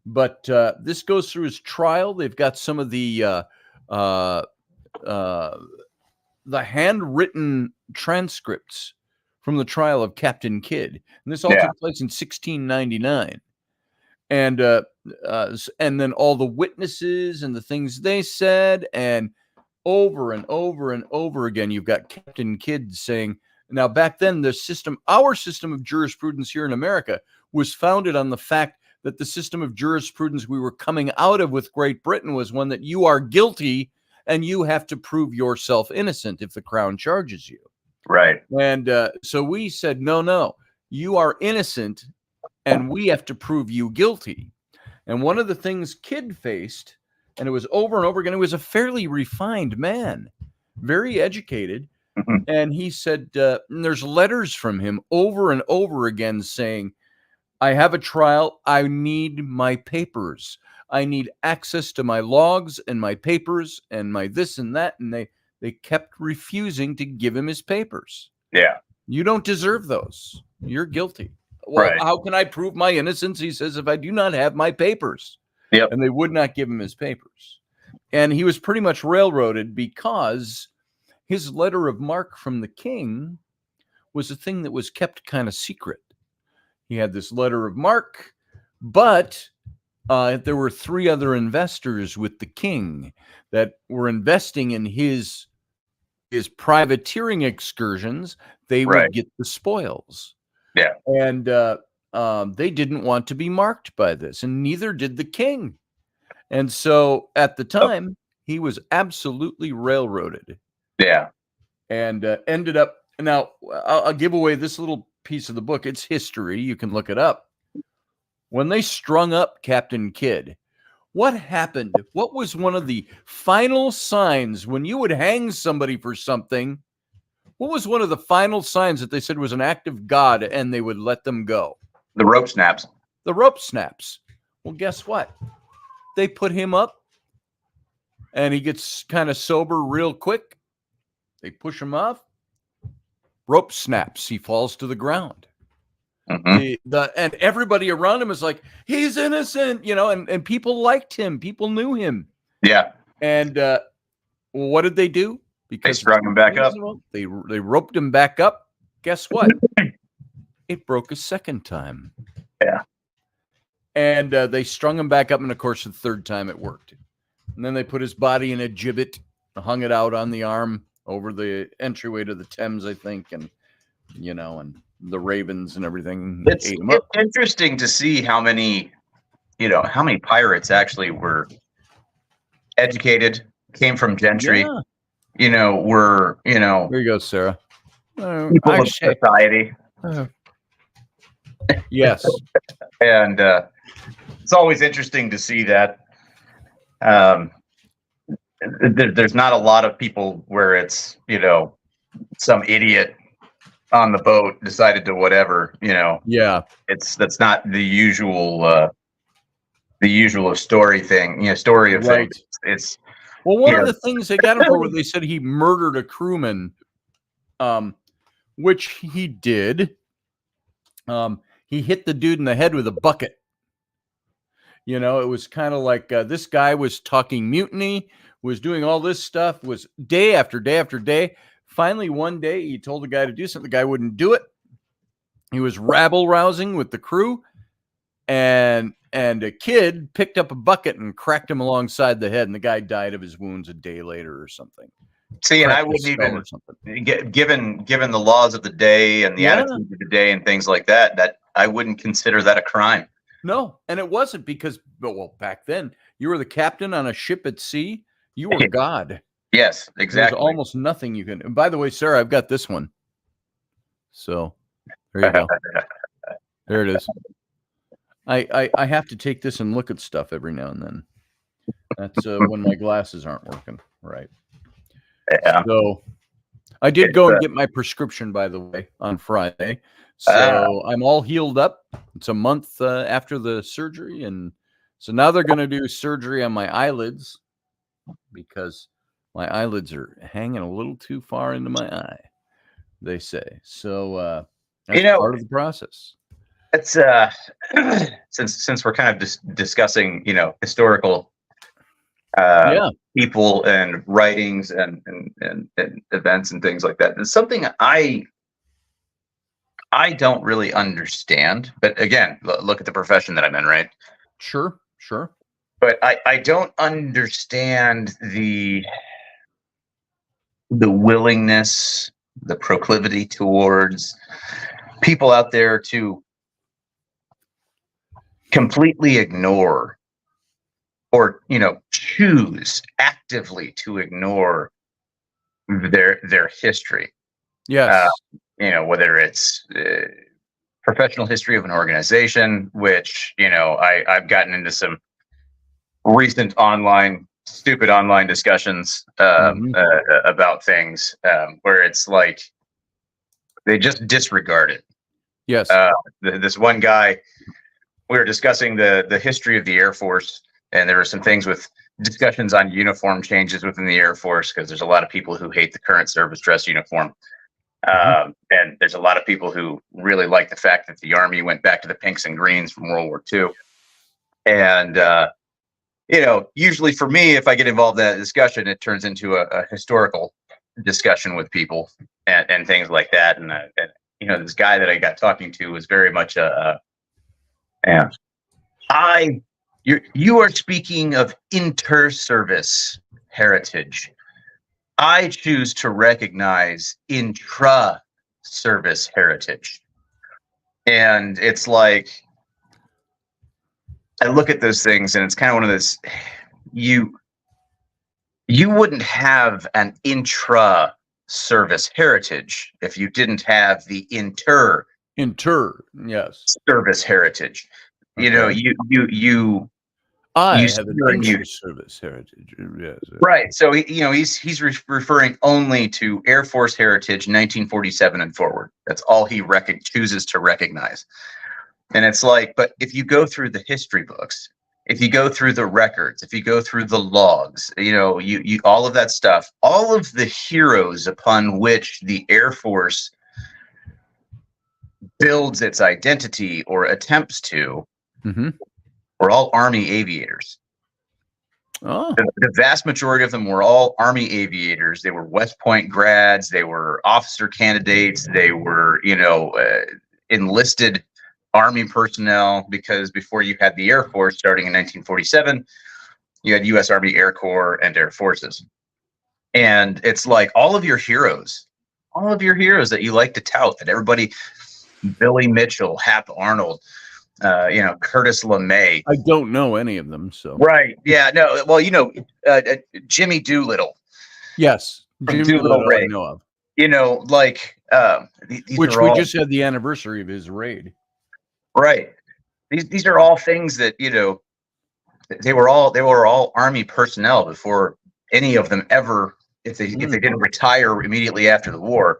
[SPEAKER 1] But this goes through his trial. They've got some of the handwritten transcripts from the trial of Captain Kidd. And this all took place in 1699. And then all the witnesses and the things they said, and over and over and over again, you've got Captain Kidd saying, now back then, our system of jurisprudence here in America was founded on the fact that the system of jurisprudence we were coming out of with Great Britain was one that you are guilty and you have to prove yourself innocent if the crown charges you.
[SPEAKER 3] Right.
[SPEAKER 1] And so we said, no, you are innocent and we have to prove you guilty. And one of the things Kidd faced, and it was over and over again, he was a fairly refined man, very educated.
[SPEAKER 3] Mm-hmm.
[SPEAKER 1] And he said, there's letters from him over and over again saying, I have a trial. I need my papers. I need access to my logs and my papers and my this and that. And they kept refusing to give him his papers.
[SPEAKER 3] Yeah.
[SPEAKER 1] You don't deserve those. You're guilty. Well, How can I prove my innocence? He says, if I do not have my papers.
[SPEAKER 3] Yep.
[SPEAKER 1] And they would not give him his papers. And he was pretty much railroaded because his letter of marque from the king was a thing that was kept kind of secret. He had this letter of marque, but there were 3 other investors with the king that were investing in his privateering excursions. They would get the spoils.
[SPEAKER 3] Yeah.
[SPEAKER 1] And they didn't want to be marked by this, and neither did the king. And so at the time, he was absolutely railroaded.
[SPEAKER 3] Yeah.
[SPEAKER 1] And ended up, now I'll give away this little piece of the book. It's history. You can look it up. When they strung up Captain Kidd, what happened? What was one of the final signs when you would hang somebody for something? What was one of the final signs that they said was an act of God and they would let them go?
[SPEAKER 3] The rope snaps.
[SPEAKER 1] The rope snaps. Well, guess what? They put him up and he gets kind of sober real quick. They push him off. Rope snaps. He falls to the ground.
[SPEAKER 3] Mm-hmm.
[SPEAKER 1] And everybody around him is like, he's innocent, and people liked him. People knew him.
[SPEAKER 3] Yeah.
[SPEAKER 1] And what did they do?
[SPEAKER 3] Because they strung him back up.
[SPEAKER 1] They roped him back up. Guess what? It broke a second time.
[SPEAKER 3] Yeah.
[SPEAKER 1] And they strung him back up. And of course, the third time it worked. And then they put his body in a gibbet, hung it out on the arm over the entryway to the Thames, I think. And, and the ravens and everything.
[SPEAKER 3] It's interesting to see how many pirates actually were educated, came from gentry.
[SPEAKER 1] Yeah.
[SPEAKER 3] Were
[SPEAKER 1] Here you go, Sarah.
[SPEAKER 3] People of society.
[SPEAKER 1] Yes.
[SPEAKER 3] And it's always interesting to see that there's not a lot of people where it's, some idiot on the boat decided to whatever,
[SPEAKER 1] Yeah.
[SPEAKER 3] That's not the usual story thing, story of
[SPEAKER 1] Right.
[SPEAKER 3] things. It's
[SPEAKER 1] one of the things they got him for, they said he murdered a crewman, which he did. He hit the dude in the head with a bucket. It was kind of like this guy was talking mutiny, was doing all this stuff, was day after day after day. Finally, one day, he told the guy to do something. The guy wouldn't do it. He was rabble-rousing with the crew, and a kid picked up a bucket and cracked him alongside the head, and the guy died of his wounds a day later or something.
[SPEAKER 3] See, and I
[SPEAKER 1] crack a
[SPEAKER 3] wouldn't
[SPEAKER 1] skull
[SPEAKER 3] even
[SPEAKER 1] or something.
[SPEAKER 3] given the laws of the day and the
[SPEAKER 1] Yeah.
[SPEAKER 3] attitudes of the day and things like that, that I wouldn't consider that a crime.
[SPEAKER 1] No, and it wasn't because, well, back then you were the captain on a ship at sea. You were God.
[SPEAKER 3] Yes,
[SPEAKER 1] There's
[SPEAKER 3] exactly.
[SPEAKER 1] almost nothing you can. And by the way, sir, I've got this one. So there you go. There it is. I have to take this and look at stuff every now and then. That's when my glasses aren't working right.
[SPEAKER 3] Yeah.
[SPEAKER 1] So I did go and get my prescription, by the way, on Friday. So I'm all healed up. It's a month after the surgery, and so now they're going to do surgery on my eyelids because my eyelids are hanging a little too far into my eye, they say. So that's part of the process.
[SPEAKER 3] It's since we're kind of discussing, historical people and writings and events and things like that. It's something I don't really understand. But again, look at the profession that I'm in, right?
[SPEAKER 1] Sure.
[SPEAKER 3] But I don't understand the willingness, the proclivity towards people out there to completely ignore or choose actively to ignore their history.
[SPEAKER 1] Yes.
[SPEAKER 3] Whether it's professional history of an organization, which I've gotten into some recent stupid online discussions about things where it's like they just disregard it.
[SPEAKER 1] Yes.
[SPEAKER 3] This one guy, we were discussing the history of the Air Force, and there were some things with discussions on uniform changes within the Air Force, because there's a lot of people who hate the current service dress uniform. And there's a lot of people who really like the fact that the Army went back to the pinks and greens from World War II. And, usually for me, if I get involved in that discussion, it turns into a historical discussion with people and things like that. And this guy that I got talking to was very much you are speaking of inter-service heritage. I choose to recognize intra-service heritage. And it's like, I look at those things and it's kind of one of those, you wouldn't have an intra-service heritage if you didn't have the
[SPEAKER 1] Yes.
[SPEAKER 3] service heritage.
[SPEAKER 1] Okay. I have an inter-service heritage. Yes.
[SPEAKER 3] Right. So he's referring only to Air Force heritage 1947 and forward. That's all he chooses to recognize. And it's like, but if you go through the history books, if you go through the records, if you go through the logs, you all of that stuff, all of the heroes upon which the Air Force builds its identity or attempts to, were all Army aviators.
[SPEAKER 1] Oh.
[SPEAKER 3] The vast majority of them were all Army aviators. They were West Point grads. They were officer candidates. They were, enlisted Army personnel, because before you had the Air Force starting in 1947, you had U.S. Army Air Corps and Air Forces. And it's like all of your heroes that you like to tout, that everybody, Billy Mitchell, Hap Arnold, Curtis LeMay.
[SPEAKER 1] I don't know any of them, so.
[SPEAKER 3] Right. Yeah. No. Well, Jimmy Doolittle.
[SPEAKER 1] Yes. Jimmy Doolittle I know of.
[SPEAKER 3] Which
[SPEAKER 1] we just had the anniversary of his raid.
[SPEAKER 3] Right. These are all things that, they were all Army personnel before any of them ever, if they didn't retire immediately after the war,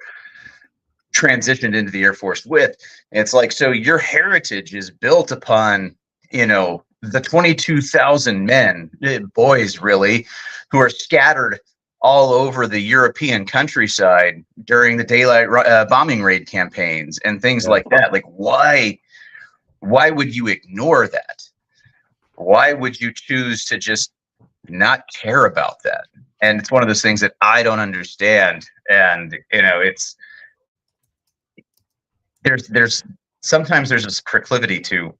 [SPEAKER 3] transitioned into the Air Force with. And it's like, so your heritage is built upon, the 22,000 men, boys really, who are scattered all over the European countryside during the daylight bombing raid campaigns and things like that. Like, why would you ignore that? Why would you choose to just not care about that? And it's one of those things that I don't understand. And, there's sometimes there's this proclivity to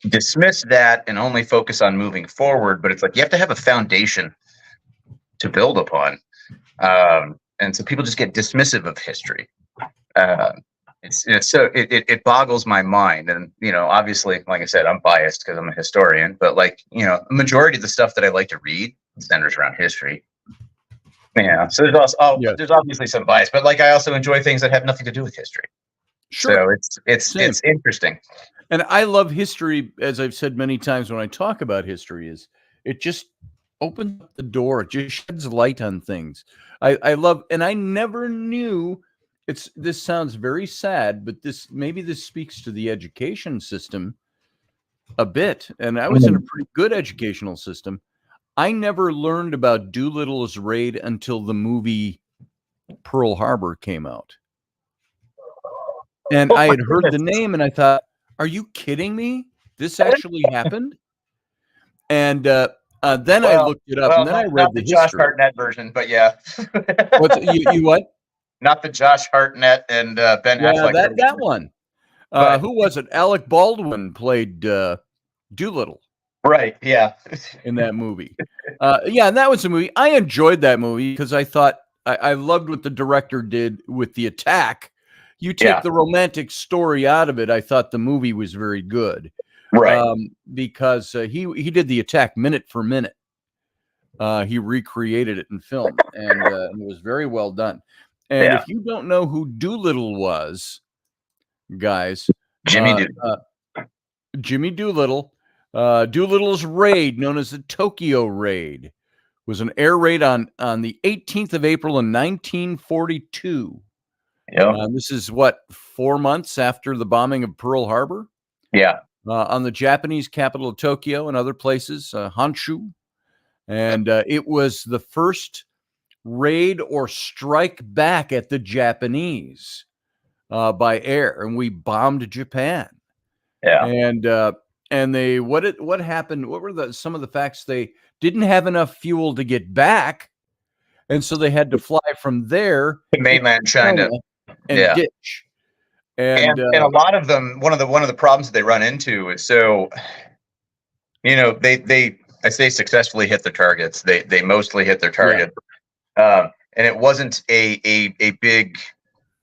[SPEAKER 3] dismiss that and only focus on moving forward, but it's like you have to have a foundation to build upon. And so people just get dismissive of history. It boggles my mind. And, obviously, like I said, I'm biased because I'm a historian, but the majority of the stuff that I like to read centers around history. So there's obviously some bias, but I also enjoy things that have nothing to do with history.
[SPEAKER 1] Sure.
[SPEAKER 3] So it's interesting.
[SPEAKER 1] And I love history, as I've said many times when I talk about history, is it just opens up the door. It just sheds light on things. I love, and I never knew. This sounds very sad, but maybe this speaks to the education system a bit. And I was in a pretty good educational system. I never learned about Doolittle's raid until the movie Pearl Harbor came out. And I had heard the name and I thought, are you kidding me? This actually happened? And then I looked it up, and then I read the
[SPEAKER 3] Josh
[SPEAKER 1] history.
[SPEAKER 3] Hartnett version, but yeah.
[SPEAKER 1] You what?
[SPEAKER 3] Not the Josh Hartnett and Ben Affleck.
[SPEAKER 1] That one. Who was it? Alec Baldwin played Doolittle.
[SPEAKER 3] Right, yeah.
[SPEAKER 1] In that movie. And that was a movie. I enjoyed that movie because I thought I loved what the director did with the attack. You take the romantic story out of it. I thought the movie was very good.
[SPEAKER 3] Right.
[SPEAKER 1] Because he did the attack minute for minute. He recreated it in film, and it was very well done. And if you don't know who Doolittle was, guys,
[SPEAKER 3] Jimmy
[SPEAKER 1] Doolittle, Doolittle's raid, known as the Tokyo Raid, was an air raid on the 18th of April in 1942.
[SPEAKER 3] Yeah.
[SPEAKER 1] This is 4 months after the bombing of Pearl Harbor.
[SPEAKER 3] Yeah.
[SPEAKER 1] On the Japanese capital of Tokyo and other places, Honshu. And it was the first raid or strike back at the Japanese by air. And we bombed Japan.
[SPEAKER 3] Yeah.
[SPEAKER 1] And they, what happened? What were some of the facts? They didn't have enough fuel to get back. And so they had to fly from there
[SPEAKER 3] to mainland China
[SPEAKER 1] and ditch.
[SPEAKER 3] And a lot of them, one of the problems that they run into is I say successfully hit their targets. They mostly hit their target, and it wasn't a big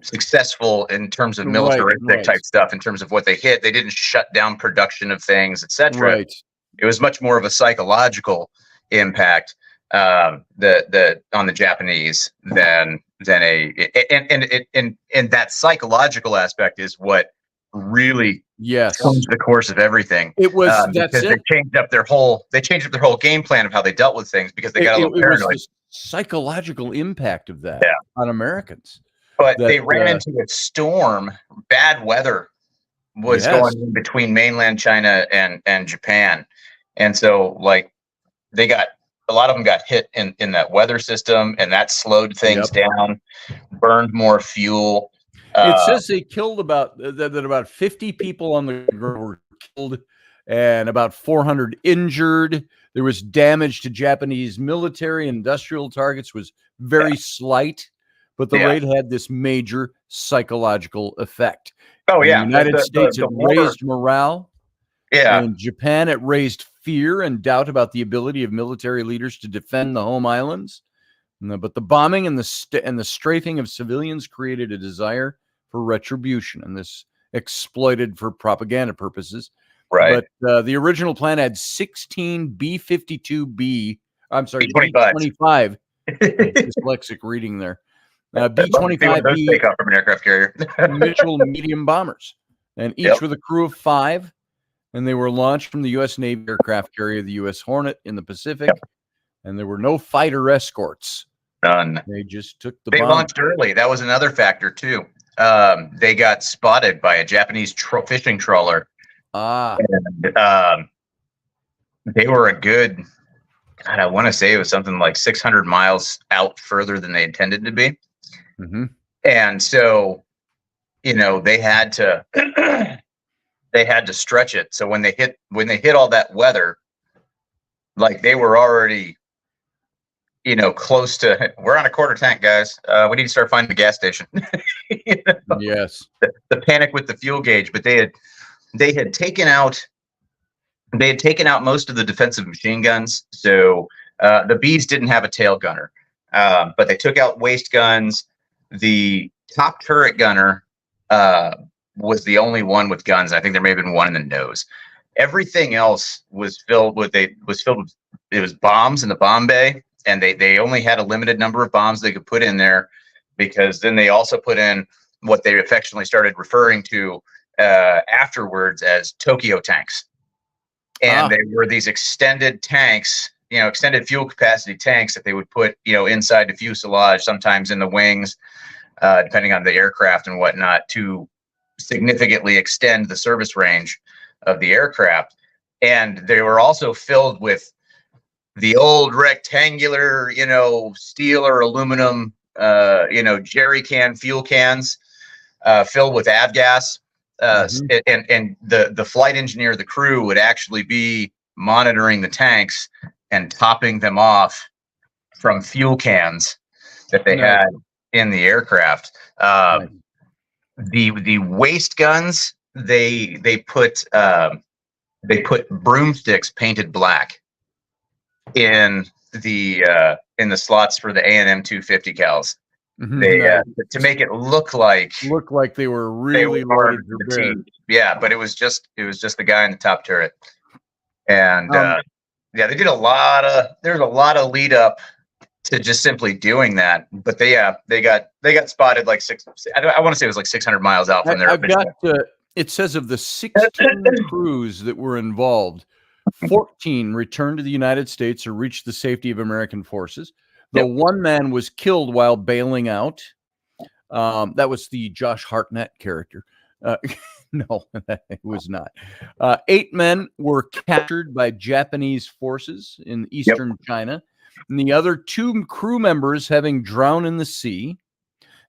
[SPEAKER 3] successful in terms of militaristic type stuff. In terms of what they hit, they didn't shut down production of things, etc.
[SPEAKER 1] Right.
[SPEAKER 3] It was much more of a psychological impact on the Japanese than and that psychological aspect is what really changed the course of everything.
[SPEAKER 1] It was
[SPEAKER 3] because they changed up their whole game plan of how they dealt with things because they got a little paranoid. It was the
[SPEAKER 1] psychological impact of that on Americans.
[SPEAKER 3] But they ran into a storm. Bad weather was going in between mainland China and Japan, and so they got. A lot of them got hit in that weather system, and that slowed things down, burned more fuel.
[SPEAKER 1] It says they killed about 50 people on the ground were killed, and about 400 injured. There was damage to Japanese military and industrial targets was very slight, but the raid had this major psychological effect.
[SPEAKER 3] Oh,
[SPEAKER 1] in the United States, it raised morale.
[SPEAKER 3] Yeah.
[SPEAKER 1] In Japan, it raised fear and doubt about the ability of military leaders to defend the home islands. But the bombing and the strafing of civilians created a desire for retribution, and this exploited for propaganda purposes.
[SPEAKER 3] Right.
[SPEAKER 1] But the original plan had 16 B-52B. I'm sorry, B-25. Dyslexic reading there. B-25B
[SPEAKER 3] take off from an aircraft carrier.
[SPEAKER 1] Mitchell medium bombers, and each with a crew of 5. And they were launched from the U.S. Navy aircraft carrier, the U.S. Hornet, in the Pacific. And there were no fighter escorts.
[SPEAKER 3] None.
[SPEAKER 1] They just took the
[SPEAKER 3] bomb. They launched early. That was another factor, too. They got spotted by a Japanese fishing trawler. And, they were a good, God, I want to say it was something like 600 miles out further than they intended to be.
[SPEAKER 1] Mm-hmm.
[SPEAKER 3] And so, they had to... They had to stretch it. So when they hit all that weather, they were already, close to. We're on a quarter tank, guys. We need to start finding a gas station.
[SPEAKER 1] Yes.
[SPEAKER 3] The panic with the fuel gauge, but they had taken out most of the defensive machine guns. So The Bs didn't have a tail gunner, but they took out waist guns. The top turret gunner was the only one with guns. I think there may have been one in the nose. Everything else was filled with it was bombs in the bomb bay, and they only had a limited number of bombs they could put in there, because then they also put in what they affectionately started referring to afterwards as Tokyo tanks. And they were these extended tanks, extended fuel capacity tanks that they would put, inside the fuselage, sometimes in the wings, depending on the aircraft and whatnot, to significantly extend the service range of the aircraft. And they were also filled with the old rectangular, steel or aluminum, jerry can fuel cans filled with avgas. And the flight engineer, the crew, would actually be monitoring the tanks and topping them off from fuel cans that they had in the aircraft. The waist guns, they put broomsticks painted black in the slots for the A&M 250 cals. They to make it look like
[SPEAKER 1] they were really loaded to
[SPEAKER 3] the
[SPEAKER 1] bear.
[SPEAKER 3] team. Yeah, but it was just the guy in the top turret. And they did there's a lot of lead up to just simply doing that. But they got spotted like I want to say it was like 600 miles out from there.
[SPEAKER 1] I've got it says of the 16 crews that were involved, 14 returned to the United States or reached the safety of American forces. The one man was killed while bailing out. That was the Josh Hartnett character. No, it was not. 8 men were captured by Japanese forces in eastern China, and the other 2 crew members having drowned in the sea,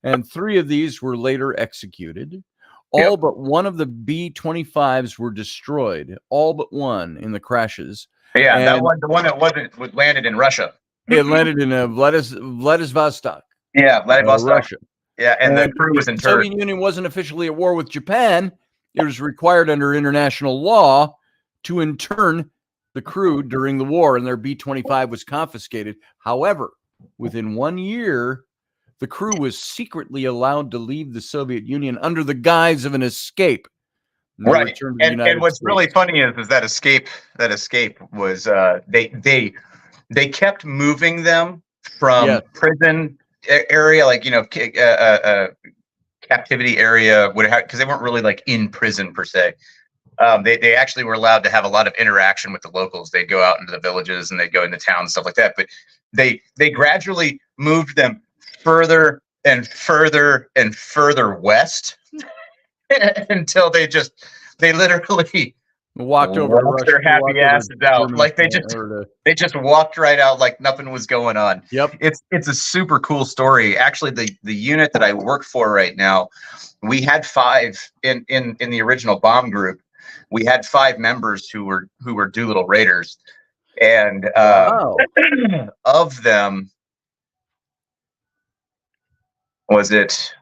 [SPEAKER 1] and 3 of these were later executed. All but one of the B-25s were destroyed. All but one in the crashes.
[SPEAKER 3] Yeah, and that one, the one that landed in Russia.
[SPEAKER 1] It landed in Vladivostok.
[SPEAKER 3] Yeah, Vladivostok,
[SPEAKER 1] Russia.
[SPEAKER 3] Yeah, and the crew was
[SPEAKER 1] the
[SPEAKER 3] interred.
[SPEAKER 1] Soviet Union wasn't officially at war with Japan. It was required under international law to intern the crew during the war, and their B-25 was confiscated. However, within 1 year, the crew was secretly allowed to leave the Soviet Union under the guise of an escape.
[SPEAKER 3] Right, and what's really funny is that escape was they kept moving them from prison area, like captivity area, because they weren't really like in prison per se. They actually were allowed to have a lot of interaction with the locals. They'd go out into the villages and they'd go into towns and stuff like that. But they gradually moved them further and further and further west until they literally
[SPEAKER 1] walked over
[SPEAKER 3] their happy asses out. Like they just walked right out like nothing was going on.
[SPEAKER 1] Yep.
[SPEAKER 3] It's a super cool story. Actually, the unit that I work for right now, we had 5 in the original bomb group. We had 5 members who were Doolittle Raiders, and of them, was it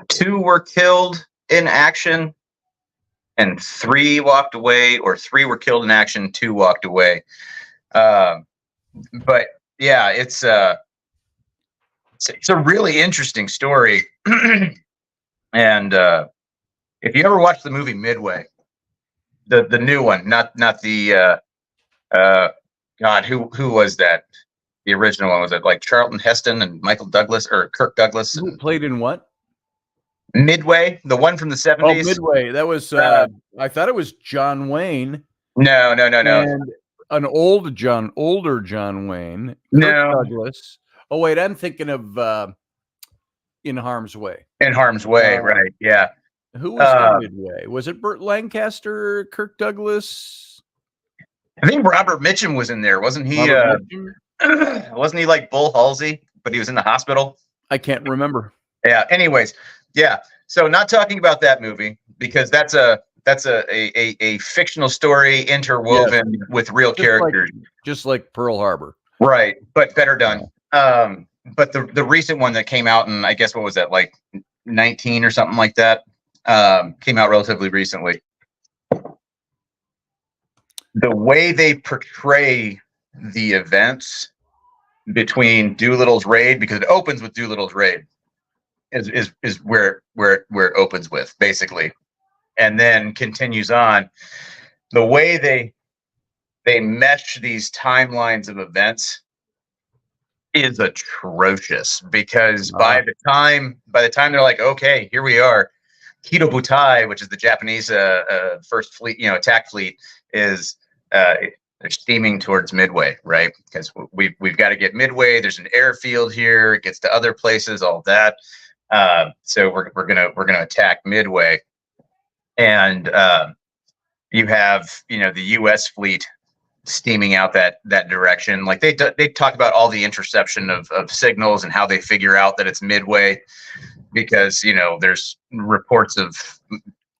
[SPEAKER 3] 2 were killed in action and 3 walked away, or 3 were killed in action, 2 walked away. But yeah, it's a really interesting story. And if you ever watch the movie Midway, the new one, not the God, who was that? The original one, was it like Charlton Heston and Michael Douglas or Kirk Douglas?
[SPEAKER 1] Who played in what?
[SPEAKER 3] Midway, the one from the 70s.
[SPEAKER 1] Oh, Midway. That was I thought it was John Wayne.
[SPEAKER 3] No.
[SPEAKER 1] And an older John Wayne. Kirk Douglas. Oh wait, I'm thinking of In Harm's Way.
[SPEAKER 3] In Harm's Way, right? Yeah.
[SPEAKER 1] Who was in Midway? Was it Burt Lancaster, Kirk Douglas?
[SPEAKER 3] I think Robert Mitchum was in there, wasn't he? Wasn't he like Bull Halsey, but he was in the hospital?
[SPEAKER 1] I can't remember.
[SPEAKER 3] Yeah. Anyways, yeah. So not talking about that movie, because that's a fictional story interwoven with real characters,
[SPEAKER 1] just like Pearl Harbor.
[SPEAKER 3] Right, but better done. But the recent one that came out, and I guess what was that, like 19 or something like that, came out relatively recently. The way they portray the events between Doolittle's raid, because it opens with Doolittle's raid, is where it opens with, basically, and then continues on. The way they mesh these timelines of events is atrocious, because by the time they're like, okay, here we are, Kido Butai, which is the Japanese first fleet, attack fleet, is they're steaming towards Midway, right? Because we've got to get Midway. There's an airfield here. It gets to other places, all that. So we're gonna attack Midway, and you have the U.S. fleet steaming out that direction. Like they talk about all the interception of signals and how they figure out that it's Midway, because there's reports of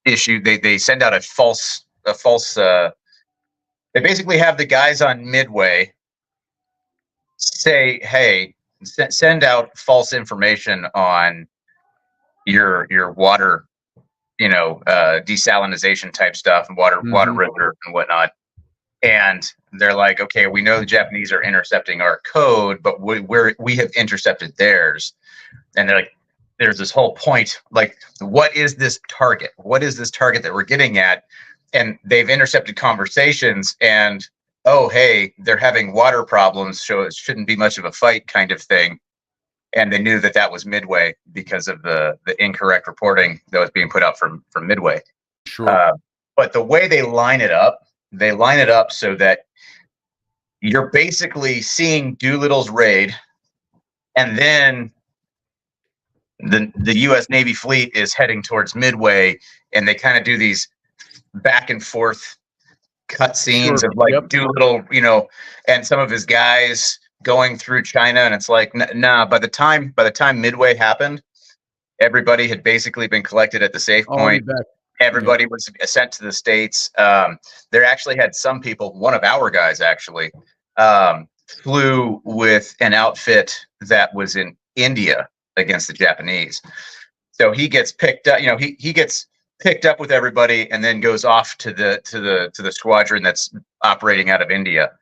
[SPEAKER 3] issue. They send out a false. They basically have the guys on Midway say, "Hey, send out false information on your water, desalinization type stuff and water reserve and whatnot." And they're like, "Okay, we know the Japanese are intercepting our code, but we have intercepted theirs." And they're like, there's this whole point, like, what is this target? What is this target that we're getting at? And they've intercepted conversations, and oh, hey, they're having water problems, so it shouldn't be much of a fight, kind of thing. And they knew that was Midway because of the incorrect reporting that was being put out from Midway.
[SPEAKER 1] Sure.
[SPEAKER 3] But the way they line it up so that you're basically seeing Doolittle's raid, and then the U.S. Navy fleet is heading towards Midway, and they kind of do these back and forth cut scenes of like Doolittle, and some of his guys going through China, and it's like, nah. By the time Midway happened, everybody had basically been collected at the safe point. Everybody was sent to the States. There actually had some people. One of our guys actually flew with an outfit that was in India against the Japanese. So he gets picked up. He gets picked up with everybody, and then goes off to the squadron that's operating out of India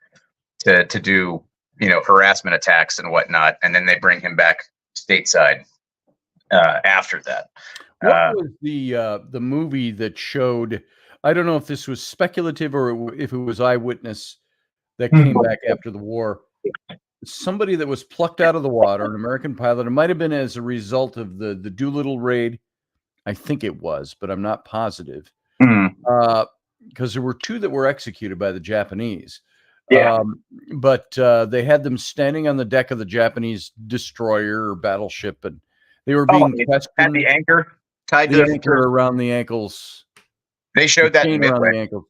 [SPEAKER 3] to do harassment attacks and whatnot, and then they bring him back stateside after that.
[SPEAKER 1] What was the movie that showed? I don't know if this was speculative or if it was eyewitness that came back after the war. Somebody that was plucked out of the water, an American pilot. It might have been as a result of the Doolittle raid. I think it was, but I'm not positive. Because there were two that were executed by the Japanese.
[SPEAKER 3] Yeah.
[SPEAKER 1] But they had them standing on the deck of the Japanese destroyer or battleship, and they were being questioned.
[SPEAKER 3] Had the anchor tied
[SPEAKER 1] to the anchor around the ankles.
[SPEAKER 3] They showed that
[SPEAKER 1] around the ankle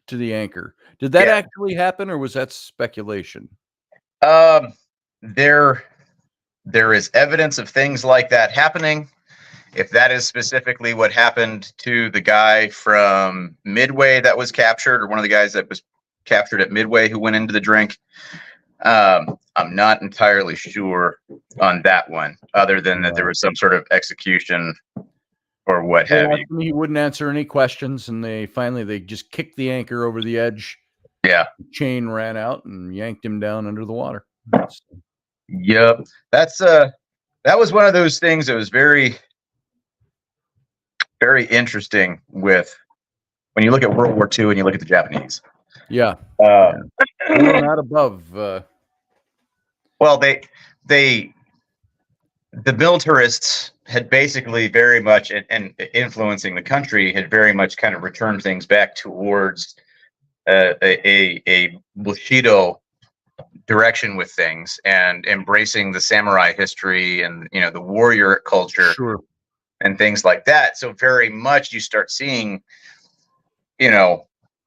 [SPEAKER 1] to the anchor. Did that actually happen, or was that speculation?
[SPEAKER 3] There is evidence of things like that happening. If that is specifically what happened to the guy from Midway that was captured, or one of the guys that was captured at Midway who went into the drink, I'm not entirely sure on that one, other than that there was some sort of execution or what have you.
[SPEAKER 1] He wouldn't answer any questions, and they just kicked the anchor over the edge.
[SPEAKER 3] Yeah.
[SPEAKER 1] The chain ran out and yanked him down under the water.
[SPEAKER 3] Yep. That was one of those things that was very, very interesting with when you look at World War II and you look at the Japanese.
[SPEAKER 1] Yeah. We're not above.
[SPEAKER 3] Well, the militarists had basically very much, and influencing the country, had very much kind of returned things back towards a Bushido direction with things, and embracing the samurai history and the warrior culture.
[SPEAKER 1] Sure.
[SPEAKER 3] And things like that. So very much you start seeing,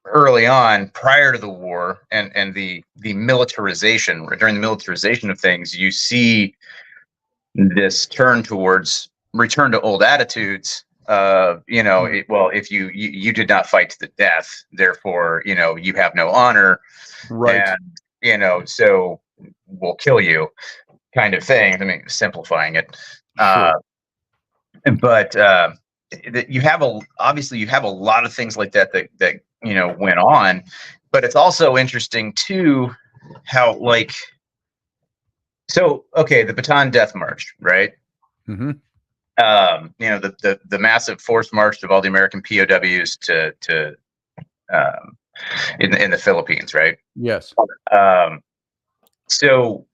[SPEAKER 3] early on, prior to the war and the militarization, during the militarization of things, you see this turn towards return to old attitudes. If you did not fight to the death, therefore, you have no honor.
[SPEAKER 1] Right.
[SPEAKER 3] And, so we'll kill you, kind of thing. I mean, simplifying it.
[SPEAKER 1] Sure.
[SPEAKER 3] But you have a lot of things like that went on, but it's also interesting too how like, so okay, the Bataan Death March, right?
[SPEAKER 1] Mm-hmm.
[SPEAKER 3] You know, the massive forced march of all the American POWs to in the Philippines, right?
[SPEAKER 1] Yes.
[SPEAKER 3] So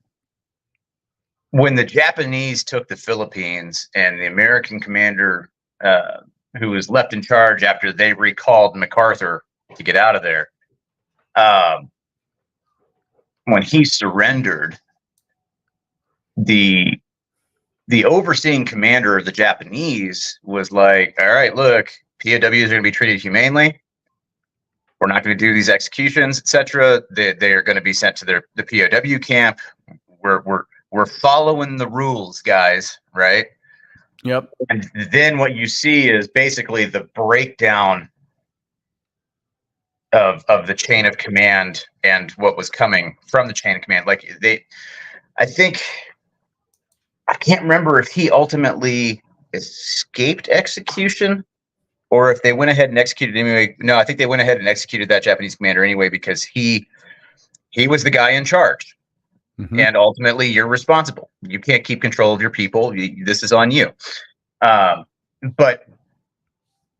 [SPEAKER 3] when the Japanese took the Philippines and the American commander who was left in charge after they recalled MacArthur to get out of there, when he surrendered, the overseeing commander of the Japanese was like, all right, look, POWs are going to be treated humanely. We're not going to do these executions, etc. They are going to be sent to the POW camp. We're following the rules, guys, right?
[SPEAKER 1] Yep.
[SPEAKER 3] And then what you see is basically the breakdown of the chain of command and what was coming from the chain of command. Like I think, I can't remember if he ultimately escaped execution or if they went ahead and executed anyway. No, I think they went ahead and executed that Japanese commander anyway, because he was the guy in charge.
[SPEAKER 1] Mm-hmm.
[SPEAKER 3] And ultimately, you're responsible. You can't keep control of your people. This is on you. But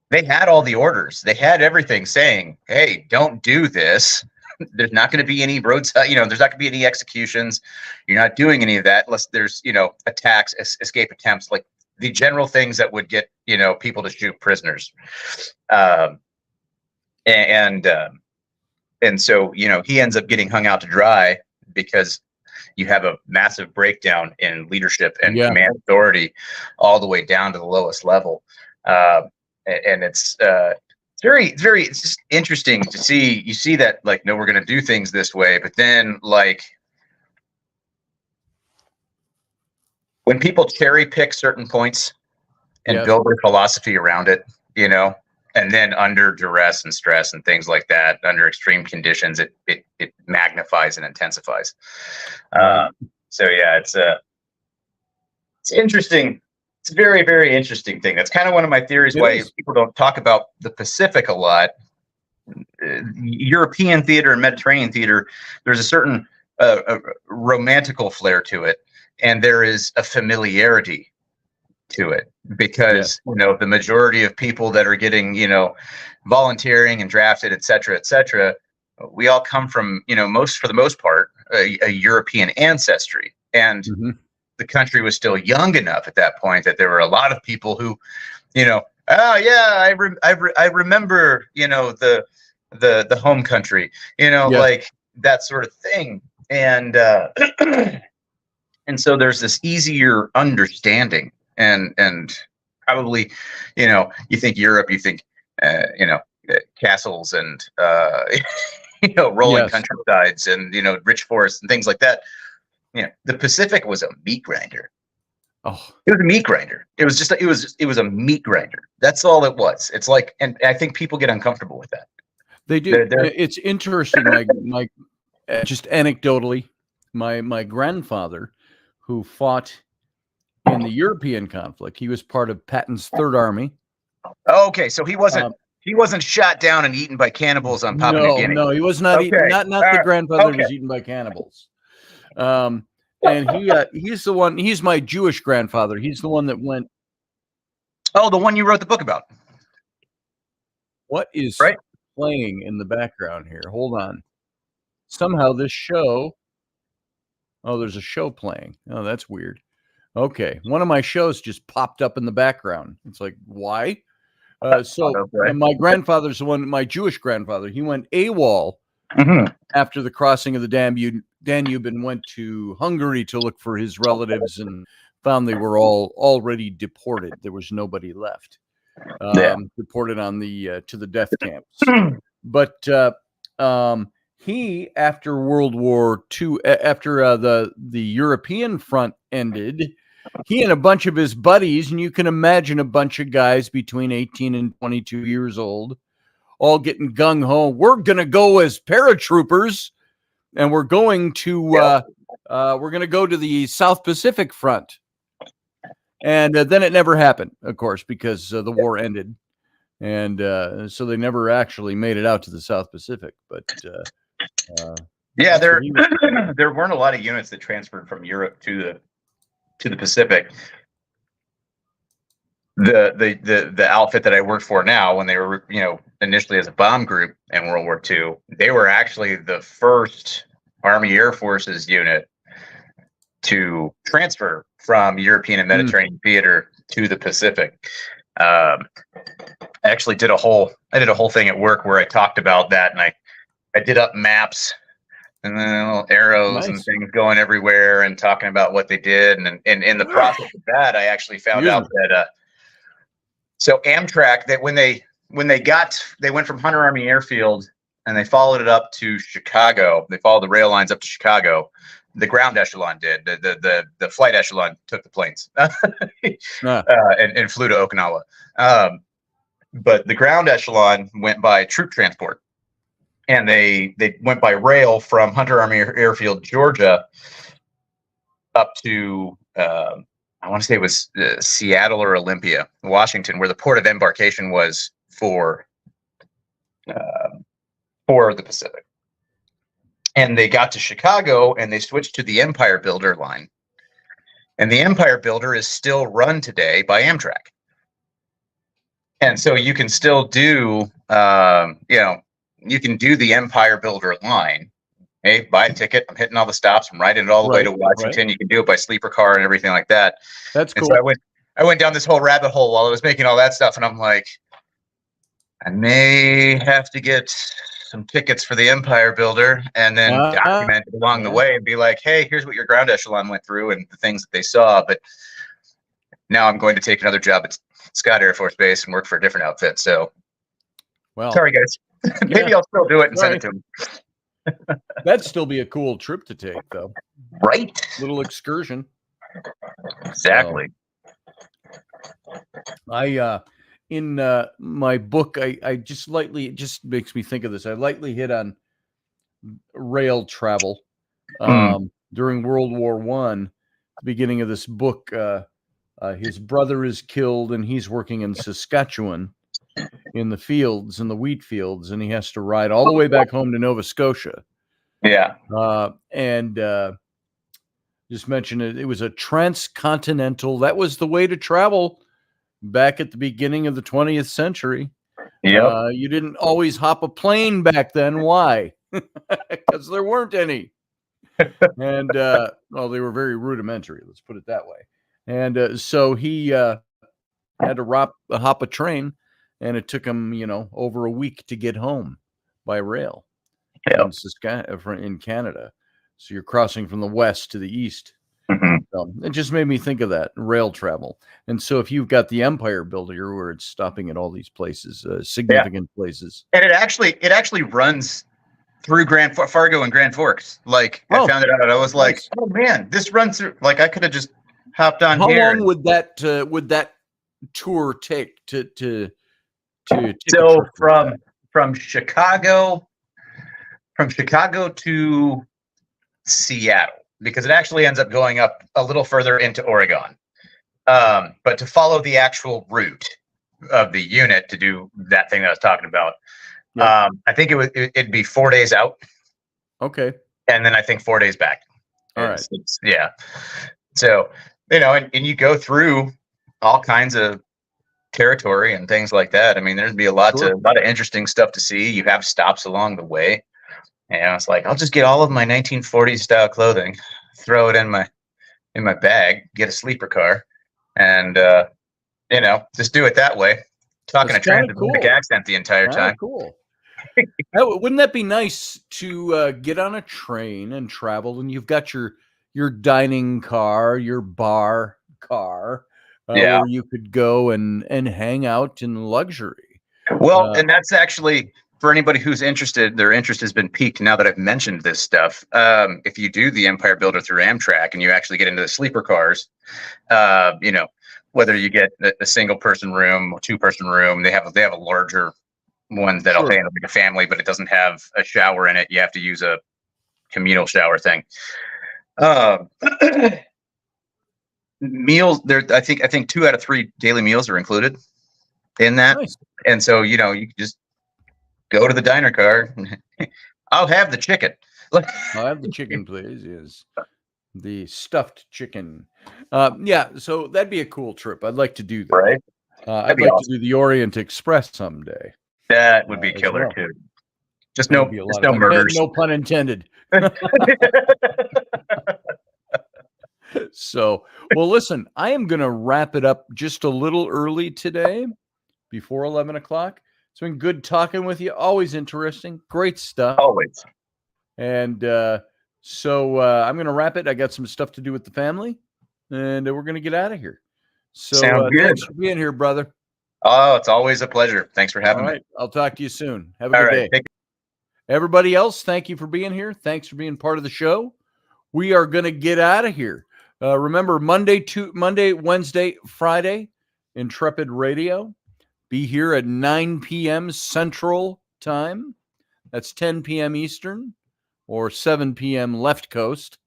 [SPEAKER 3] they had all the orders. They had everything saying, hey, don't do this. There's not going to be any roadside, there's not going to be any executions. You're not doing any of that unless there's, attacks, escape attempts, like the general things that would get, people to shoot prisoners. And so, he ends up getting hung out to dry because you have a massive breakdown in leadership and command authority all the way down to the lowest level. And it's very, very, it's just interesting to see. You see that, like, no, we're going to do things this way, but then, like, when people cherry pick certain points and build their philosophy around it, and then under duress and stress and things like that, under extreme conditions, it magnifies and intensifies. So yeah, it's interesting. It's a very, very interesting thing. That's kind of one of my theories why people don't talk about the Pacific a lot. European theater and Mediterranean theater, there's a certain romantical flair to it, and there is a familiarity to it, because the majority of people that are getting volunteering and drafted, et cetera, we all come from for the most part a European ancestry, and the country was still young enough at that point that there were a lot of people who I remember the home country, like that sort of thing, and and so there's this easier understanding. And probably, you think Europe, you think, castles and, rolling countrysides and, rich forests and things like that. The Pacific was a meat grinder.
[SPEAKER 1] Oh,
[SPEAKER 3] it was a meat grinder. It was just, it was a meat grinder. That's all it was. It's like, and I think people get uncomfortable with that.
[SPEAKER 1] They do. It's interesting. My just anecdotally, my grandfather, who fought in the European conflict, he was part of Patton's Third Army.
[SPEAKER 3] Okay, so he wasn't shot down and eaten by cannibals on Papua New Guinea.
[SPEAKER 1] No, he was not eaten. Not the grandfather who was eaten by cannibals. And he's the one. He's my Jewish grandfather. He's the one that went.
[SPEAKER 3] Oh, the one you wrote the book about.
[SPEAKER 1] What is playing in the background here? Hold on. Somehow this show. Oh, there's a show playing. Oh, that's weird. Okay, one of my shows just popped up in the background. It's like, why? My grandfather's the one, my Jewish grandfather, he went AWOL after the crossing of the Danube and went to Hungary to look for his relatives and found they were all already deported. There was nobody left. Deported on the to the death camps. But he, after World War II, after the European front ended, he and a bunch of his buddies, and you can imagine a bunch of guys between 18 and 22 years old, all getting gung-ho. We're going to go as paratroopers, and we're going to go to the South Pacific front. And then it never happened, of course, because the war ended. And so they never actually made it out to the South Pacific. But
[SPEAKER 3] Yeah,
[SPEAKER 1] That's what he was.
[SPEAKER 3] there weren't a lot of units that transferred from Europe to the Pacific. The outfit that I worked for now, when they were initially as a bomb group in World War II, they were actually the first Army Air Forces unit to transfer from European and Mediterranean theater to the Pacific. I actually did a whole thing at work where I talked about that, and I did up maps and then little arrows and things going everywhere and talking about what they did, and in the process of that, I actually found out that so Amtrak, that when they went from Hunter Army Airfield and they followed it up to Chicago. They followed the rail lines up to Chicago. The ground echelon did. The flight echelon took the planes and flew to Okinawa. But the ground echelon went by troop transport, and they went by rail from Hunter Army Airfield, Georgia, up to I want to say it was Seattle or Olympia, Washington, where the port of embarkation was for the Pacific. And they got to Chicago and they switched to the Empire Builder line. And the Empire Builder is still run today by Amtrak. And so you can still do, you can do the Empire Builder line. Hey, buy a ticket. I'm hitting all the stops. I'm riding it all the way to Washington. You can do it by sleeper car and everything like that.
[SPEAKER 1] That's cool.
[SPEAKER 3] And so I went down this whole rabbit hole while I was making all that stuff, and I'm like, I may have to get some tickets for the Empire Builder and then document it along the way and be like, hey, here's what your ground echelon went through and the things that they saw. But now I'm going to take another job at Scott Air Force Base and work for a different outfit. So, sorry guys. Maybe I'll still do it and send it to them.
[SPEAKER 1] That'd still be a cool trip to take, though.
[SPEAKER 3] Right?
[SPEAKER 1] Little excursion.
[SPEAKER 3] Exactly.
[SPEAKER 1] In my book, I just lightly, it just makes me think of this. I lightly hit on rail travel during World War I. Beginning of this book, his brother is killed, and he's working in Saskatchewan in the fields, in the wheat fields, and he has to ride all the way back home to Nova Scotia.
[SPEAKER 3] Yeah.
[SPEAKER 1] And just mentioned it was a transcontinental. That was the way to travel back at the beginning of the 20th century.
[SPEAKER 3] Yeah.
[SPEAKER 1] You didn't always hop a plane back then. Why? Because there weren't any. And well, they were very rudimentary. Let's put it that way. And so he had to hop a train, and it took him, over a week to get home by rail in Canada. So you're crossing from the west to the east.
[SPEAKER 3] Mm-hmm.
[SPEAKER 1] So it just made me think of that rail travel. And so if you've got the Empire Builder where it's stopping at all these places, significant places,
[SPEAKER 3] and it actually runs through Fargo and Grand Forks. Like I found it out. I was like, oh man, this runs through. Like I could have just hopped on here.
[SPEAKER 1] How long would that tour take to
[SPEAKER 3] so from Chicago to Seattle, because it actually ends up going up a little further into Oregon. But to follow the actual route of the unit to do that thing that I was talking about, I think it'd be 4 days out.
[SPEAKER 1] Okay.
[SPEAKER 3] And then I think 4 days back.
[SPEAKER 1] All right.
[SPEAKER 3] Yeah. So, and you go through all kinds of territory and things like that. I mean, there'd be a lot of interesting stuff to see. You have stops along the way. And I was like, I'll just get all of my 1940s style clothing, throw it in my bag, get a sleeper car, and just do it that way. Talking a transatlantic accent the entire time.
[SPEAKER 1] Cool. Wouldn't that be nice to get on a train and travel, and you've got your dining car, your bar car, where you could go and hang out in luxury.
[SPEAKER 3] Well, and that's actually, for anybody who's interested, their interest has been piqued now that I've mentioned this stuff. If you do the Empire Builder through Amtrak and you actually get into the sleeper cars, whether you get a single person room or 2-person room, they have a larger one that'll handle like a family, but it doesn't have a shower in it. You have to use a communal shower thing. Meals there, I think 2 out of 3 daily meals are included in that. Nice. And so, you can just go to the diner car. I'll have the chicken.
[SPEAKER 1] I'll have the chicken, please. Yes. The stuffed chicken. Yeah, so that'd be a cool trip. I'd like to do that.
[SPEAKER 3] Right?
[SPEAKER 1] I'd
[SPEAKER 3] be
[SPEAKER 1] like
[SPEAKER 3] awesome.
[SPEAKER 1] to do the Orient Express someday.
[SPEAKER 3] That would be
[SPEAKER 1] as
[SPEAKER 3] killer
[SPEAKER 1] well.
[SPEAKER 3] too. Just
[SPEAKER 1] That'd
[SPEAKER 3] no,
[SPEAKER 1] be a
[SPEAKER 3] just
[SPEAKER 1] lot
[SPEAKER 3] no
[SPEAKER 1] of fun.
[SPEAKER 3] murders.
[SPEAKER 1] No pun intended. So, well, listen, I am going to wrap it up just a little early today, before 11 o'clock. It's been good talking with you. Always interesting. Great stuff.
[SPEAKER 3] Always.
[SPEAKER 1] And so I'm going to wrap it. I got some stuff to do with the family, and we're going to get out of here. So
[SPEAKER 3] Sounds good.
[SPEAKER 1] thanks for being here, brother.
[SPEAKER 3] Oh, it's always a pleasure. Thanks for having
[SPEAKER 1] All
[SPEAKER 3] me.
[SPEAKER 1] right. I'll talk to you soon. Have a
[SPEAKER 3] All
[SPEAKER 1] good
[SPEAKER 3] right.
[SPEAKER 1] day. Everybody else, thank you for being here. Thanks for being part of the show. We are going to get out of here. Remember, Monday, Wednesday, Friday, Intrepid Radio. Be here at 9 p.m. Central Time. That's 10 p.m. Eastern or 7 p.m. Left Coast.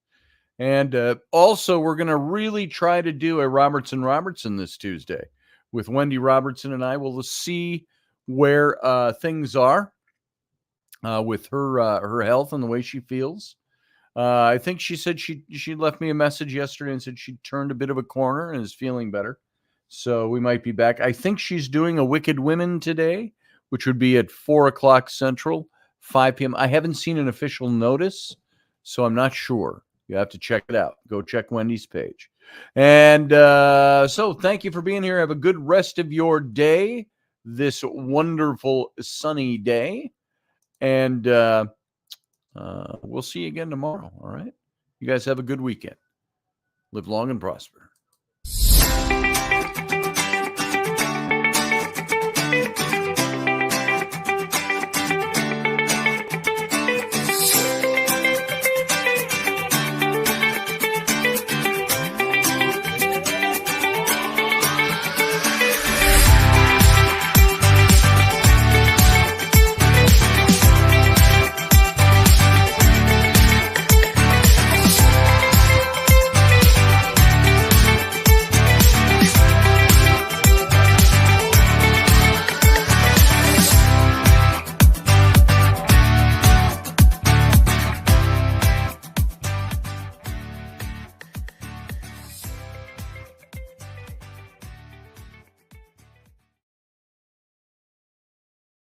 [SPEAKER 1] And also, we're going to really try to do a Robertson this Tuesday with Wendy Robertson and I. We'll see where things are with her health and the way she feels. I think she said she left me a message yesterday and said she turned a bit of a corner and is feeling better. So we might be back. I think she's doing a Wicked Women today, which would be at 4 o'clock Central, 5 p.m. I haven't seen an official notice, so I'm not sure. You have to check it out. Go check Wendy's page. And so thank you for being here. Have a good rest of your day, this wonderful sunny day. And we'll see you again tomorrow. All right. You guys have a good weekend. Live long and prosper.